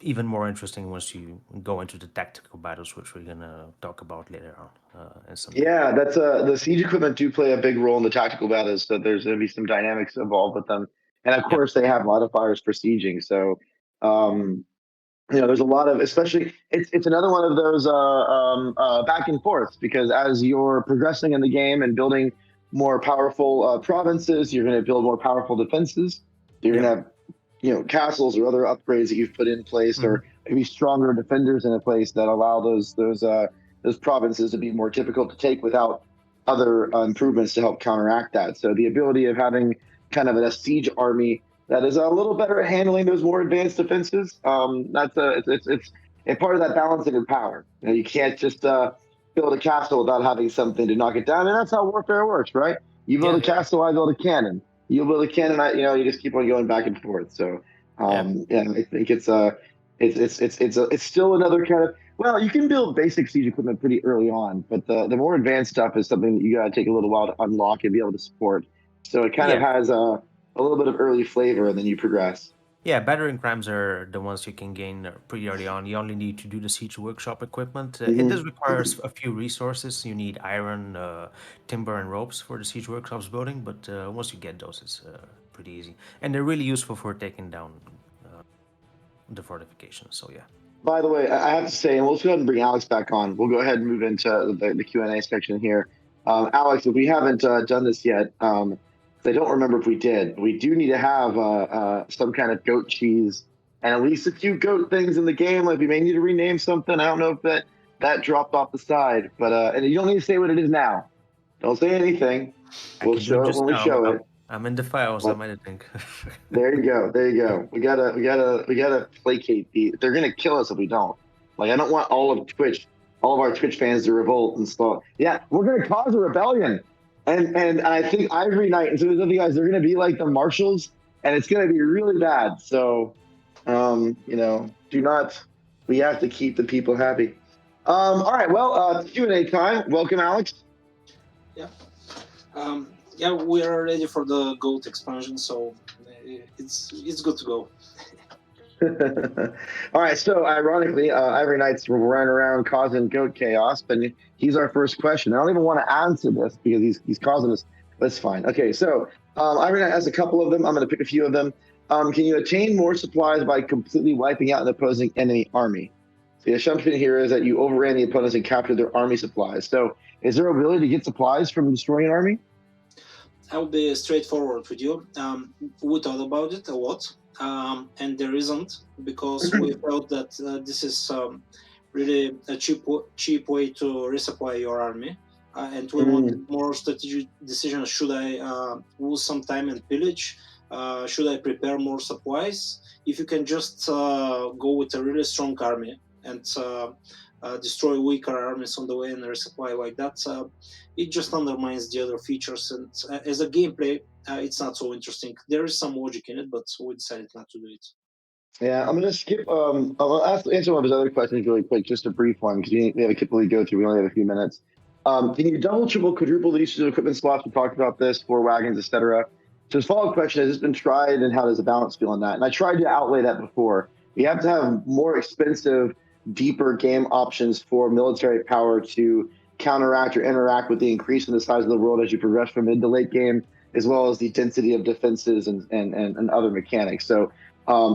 even more interesting once you go into the tactical battles, which we're gonna talk about later on. Yeah, that's the siege equipment do play a big role in the tactical battles, so there's gonna be some dynamics involved with them, and of course they have modifiers for sieging. So there's a lot of, especially it's another one of those back and forth, because as you're progressing in the game and building more powerful provinces, you're going to build more powerful defenses. You're going to have castles or other upgrades that you've put in place, or maybe stronger defenders in a place that allow those provinces to be more difficult to take without other improvements to help counteract that. So the ability of having kind of a siege army that is a little better at handling those more advanced defenses. It's part of that balancing of power. You can't just build a castle without having something to knock it down, and that's how warfare works, right? You build a castle, I build a cannon. you'll build a cannon. You just keep on going back and forth. So yeah, I think it's still another kind of, well, you can build basic siege equipment pretty early on, but the more advanced stuff is something that you got to take a little while to unlock and be able to support. So it kind of has a little bit of early flavor, and then you progress. Yeah, battering rams are the ones you can gain pretty early on. You only need to do the siege workshop equipment. It does require a few resources. You need iron, timber, and ropes for the siege workshops building, but once you get those, it's pretty easy. And they're really useful for taking down the fortifications, so yeah. By the way, I have to say, and we'll just go ahead and bring Alex back on. We'll go ahead and move into the Q&A section here. Alex, if we haven't done this yet, I don't remember if we did. We do need to have some kind of goat cheese and at least a few goat things in the game. Like we may need to rename something. I don't know if that dropped off the side, but and you don't need to say what it is now. Don't say anything. We'll show it when we show it. I'm in the files. I might think. There you go. We gotta placate the. They're gonna kill us if we don't. Like I don't want all of our Twitch fans to revolt and stuff. Yeah, we're gonna cause a rebellion. And I think Ivory Knight and some of the other guys, they're going to be like the marshals, and it's going to be really bad. So, we have to keep the people happy. All right, well, Q&A time. Welcome, Alex. Yeah. We are ready for the GOAT expansion, so it's good to go. All right, so ironically, Ivory Knight's running around causing goat chaos, but he's our first question. I don't even want to answer this because he's causing us. That's fine. Okay, so Ivory Knight has a couple of them. I'm going to pick a few of them. Can you attain more supplies by completely wiping out an opposing enemy army? So the assumption here is that you overran the opponents and captured their army supplies. So is there a ability to get supplies from destroying an army? I will be straightforward with you. We thought about it a lot. And there isn't, because we felt that this is really a cheap way to resupply your army, and we wanted more strategic decisions. Should I lose some time and pillage? Should I prepare more supplies? If you can just go with a really strong army and destroy weaker armies on the way and resupply like that, it just undermines the other features, and as a gameplay, it's not so interesting. There is some logic in it, but we decided not to do it. Yeah, I'm going to skip. I'll answer one of his other questions really quick, just a brief one, because we have a couple to go through. We only have a few minutes. Can you double, triple, quadruple the usage of equipment slots? We talked about this for wagons, etc. So his follow-up question is: has this been tried, and how does the balance feel on that? And I tried to outlay that before. We have to have more expensive, deeper game options for military power to counteract or interact with the increase in the size of the world as you progress from mid to late game, as well as the density of defenses and other mechanics. So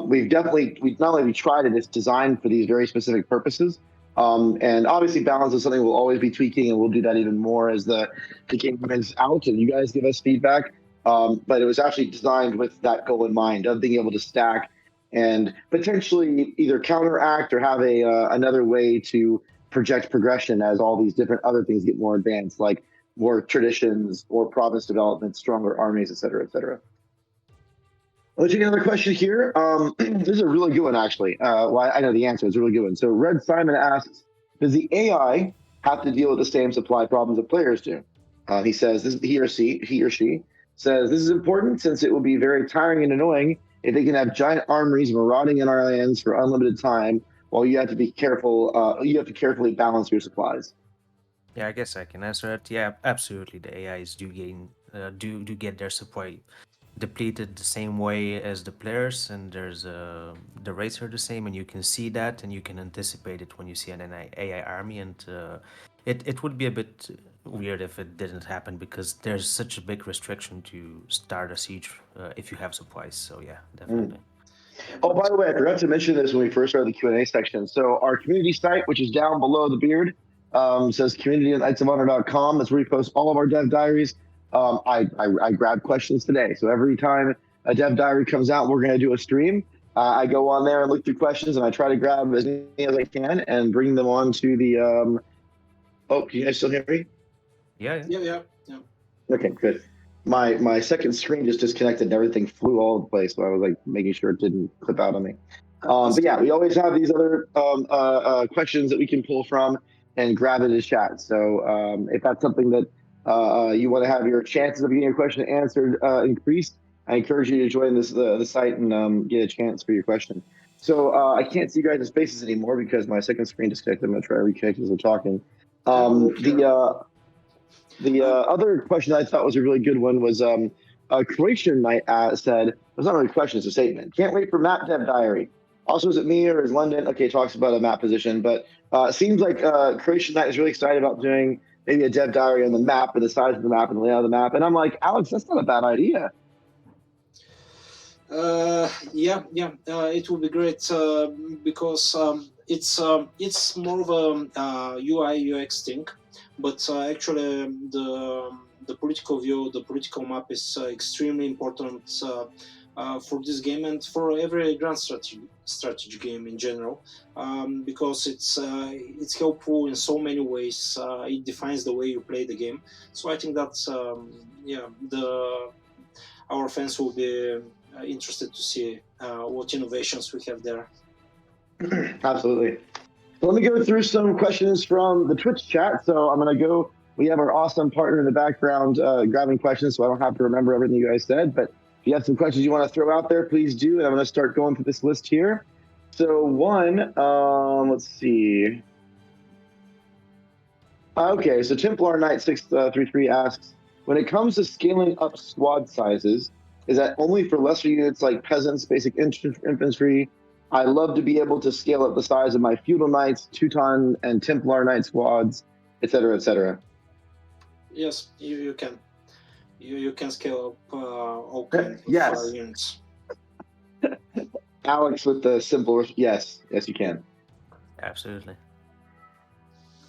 we've not only tried it, it's designed for these very specific purposes. And obviously balance is something we'll always be tweaking, and we'll do that even more as the game comes out and you guys give us feedback. But it was actually designed with that goal in mind of being able to stack and potentially either counteract or have another way to project progression as all these different other things get more advanced, like more traditions or province development, stronger armies, et cetera, et cetera. Let's take another question here. This is a really good one, actually. Well, I know the answer. It's a really good one. So Red Simon asks, does the AI have to deal with the same supply problems that players do? He says, he or she says, this is important since it will be very tiring and annoying if they can have giant armories marauding in our lands for unlimited time while you have to be careful. You have to carefully balance your supplies. Yeah, I guess I can answer it. Yeah, absolutely. The AIs do get their supply depleted the same way as the players, and there's the rates are the same, and you can see that, and you can anticipate it when you see an AI army, and it would be a bit weird if it didn't happen, because there's such a big restriction to start a siege if you have supplies. So yeah, definitely. Oh, by the way, I forgot to mention this when we first started the Q&A section. So our community site, which is down below the beard, says community@knightsofhonor.com. That's where we post all of our dev diaries. I grab questions today. So every time a dev diary comes out, we're going to do a stream. I go on there and look through questions, and I try to grab as many as I can and bring them on to the. Oh, can you guys still hear me? Yeah. Okay, good. My second screen just disconnected and everything flew all over the place, so I was like making sure it didn't clip out on me. But yeah, we always have these other questions that we can pull from and grab it as chat. So if that's something that you want to have your chances of getting a question answered increased, I encourage you to join the site and get a chance for your question. So I can't see you guys' faces anymore because my second screen disconnected. I'm going to try to reconnect as we're talking. The other question I thought was a really good one was Croatian Knight said, it's not really a question, it's a statement. Can't wait for map dev diary. Also, is it me or is London? Okay, talks about a map position, but it seems like Croatian Knight is really excited about doing maybe a dev diary on the map and the size of the map and the layout of the map. And I'm like, Alex, that's not a bad idea. It will be great because it's more of a UI UX thing, but actually the political view, the political map is extremely important for this game and for every grand strategy game in general, because it's helpful in so many ways. It defines the way you play the game. So I think that our fans will be interested to see what innovations we have there. Absolutely. So let me go through some questions from the Twitch chat. So I'm going to go. We have our awesome partner in the background grabbing questions, so I don't have to remember everything you guys said. But if you have some questions you want to throw out there, please do. And I'm going to start going through this list here. So one, let's see. Okay, so Templar Knight 633 asks, when it comes to scaling up squad sizes, is that only for lesser units like peasants, basic infantry? I love to be able to scale up the size of my feudal knights, Teuton and Templar Knight squads, etc., etc. Yes, you can. You can scale up all kinds of units. Alex with the simple yes, you can. Absolutely.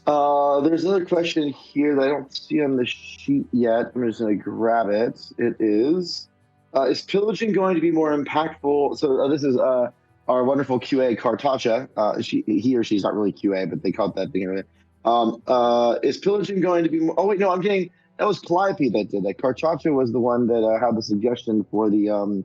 There's another question here that I don't see on the sheet yet. I'm just going to grab it. It is pillaging going to be more impactful? So this is our wonderful QA, Kartasha. He or she's not really QA, but they called that thing earlier. Is pillaging going to be more... Oh, wait, no, I'm getting... That was Calliope that did that. Kartasha was the one that had the suggestion for the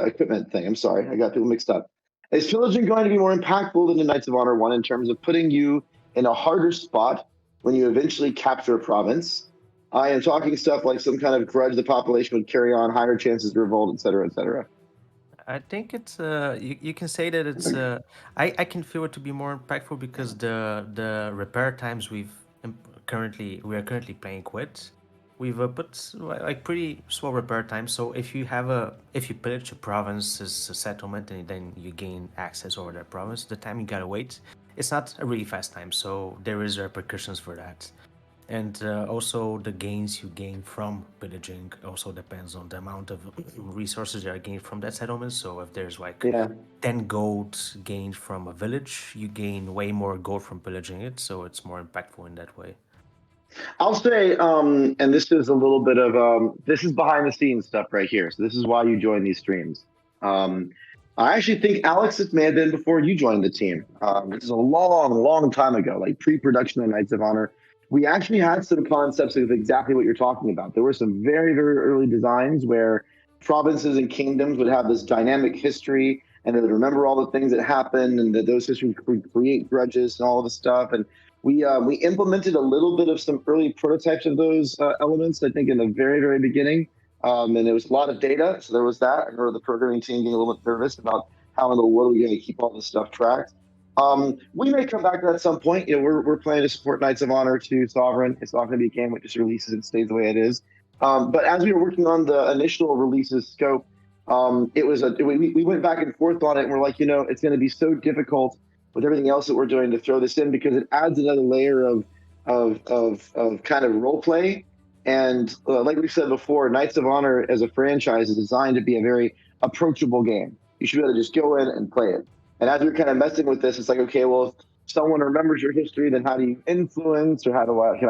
equipment thing. I'm sorry, I got people mixed up. Is pillaging going to be more impactful than the Knights of Honor 1 in terms of putting you in a harder spot when you eventually capture a province? I am talking stuff like some kind of grudge the population would carry on, higher chances of revolt, etc., etc. I think it's you can say that it's I can feel it to be more impactful because the repair times we are currently playing with, we've put like pretty slow repair times. So if you pillage a province as a settlement and then you gain access over that province, the time you gotta wait, it's not a really fast time. So there is repercussions for that. And also the gains you gain from pillaging also depends on the amount of resources that are gained from that settlement. So if there's like 10 gold gained from a village, you gain way more gold from pillaging it. So it's more impactful in that way. I'll say, and this is a little bit of, this is behind the scenes stuff right here. So this is why you join these streams. I actually think, Alex, it may have been before you joined the team. This is a long time ago, like pre-production of Knights of Honor. We actually had some concepts of exactly what you're talking about. There were some very, very early designs where provinces and kingdoms would have this dynamic history and they would remember all the things that happened and that those histories would create grudges and all of the stuff. And we implemented a little bit of some early prototypes of those elements, I think, in the very, very beginning. And there was a lot of data, so there was that. I remember the programming team getting a little bit nervous about how in the world are we going to keep all this stuff tracked. We may come back to that at some point. You know, we're planning to support Knights of Honor to Sovereign. It's not going to be a game that just releases and stays the way it is. But as we were working on the initial releases scope, we went back and forth on it, and we're like, you know, it's going to be so difficult with everything else that we're doing to throw this in because it adds another layer of kind of role play. And like we said before, Knights of Honor as a franchise is designed to be a very approachable game. You should be able to just go in and play it. And as we're kind of messing with this, it's like, okay, well, if someone remembers your history, then how do you influence, or can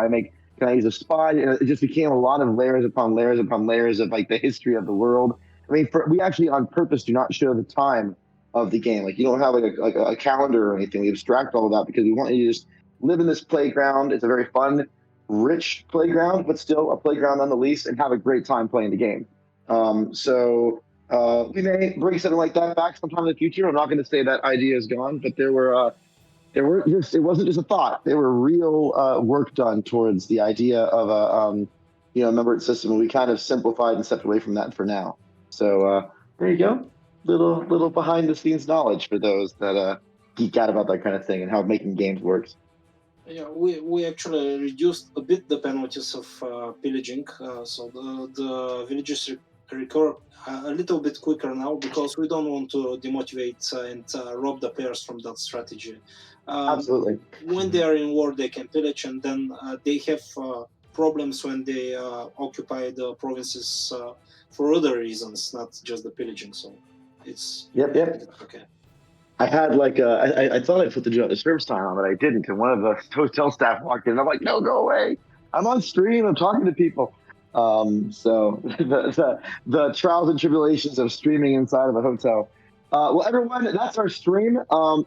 I use a spy? And it just became a lot of layers upon layers upon layers of like the history of the world. I mean, we actually on purpose do not show the time of the game. Like you don't have like a calendar or anything. We abstract all of that because we want you to just live in this playground. It's a very fun, rich playground, but still a playground on the least, and have a great time playing the game. We may bring something like that back sometime in the future. I'm not going to say that idea is gone, but it wasn't just a thought. There were real work done towards the idea of a numbered system, and we kind of simplified and stepped away from that for now. So there you go, little behind the scenes knowledge for those that geek out about that kind of thing and how making games works. Yeah, we actually reduced a bit the penalties of pillaging, so the villages recur a little bit quicker now because we don't want to demotivate and rob the players from that strategy. Absolutely. When they are in war, they can pillage, and then they have problems when they occupy the provinces for other reasons, not just the pillaging. So it's Yep. okay. I had I thought I put the service time on, but I didn't. And one of the hotel staff walked in, and I'm like, "No, go away! I'm on stream. I'm talking to people." So the trials and tribulations of streaming inside of a hotel. Well, everyone, that's our stream.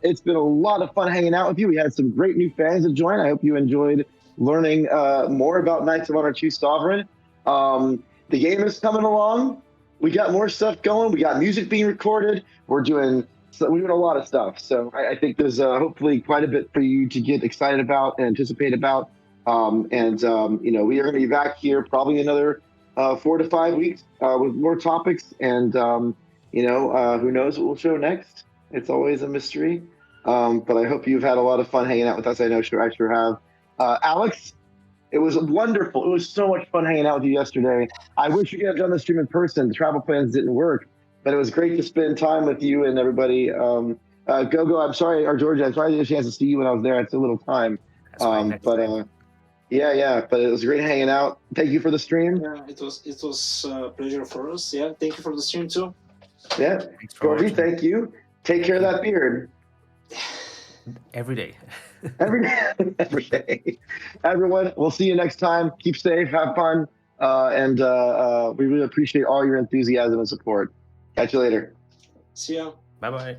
It's been a lot of fun hanging out with you. We had some great new fans to join. I hope you enjoyed learning more about Knights of Honor 2 Sovereign. The game is coming along. We got more stuff going. We got music being recorded. We're doing a lot of stuff. So I think there's hopefully quite a bit for you to get excited about and anticipate about. We are going to be back here probably another 4 to 5 weeks with more topics. And, who knows what we'll show next? It's always a mystery. But I hope you've had a lot of fun hanging out with us. I sure have. Alex, it was wonderful. It was so much fun hanging out with you yesterday. I wish we could have done the stream in person. The travel plans didn't work. But it was great to spend time with you and everybody. Gogo, I'm sorry, or Georgia, I'm sorry I didn't get a chance to see you when I was there. It's a little time. But it was great hanging out. Thank you for the stream. Yeah, it was a pleasure for us. Yeah, thank you for the stream too. Yeah, Georgie, thank you. Take care of that beard. Every day. Every day. Everyone, we'll see you next time. Keep safe, have fun, and we really appreciate all your enthusiasm and support. Catch you later. See ya. Bye-bye.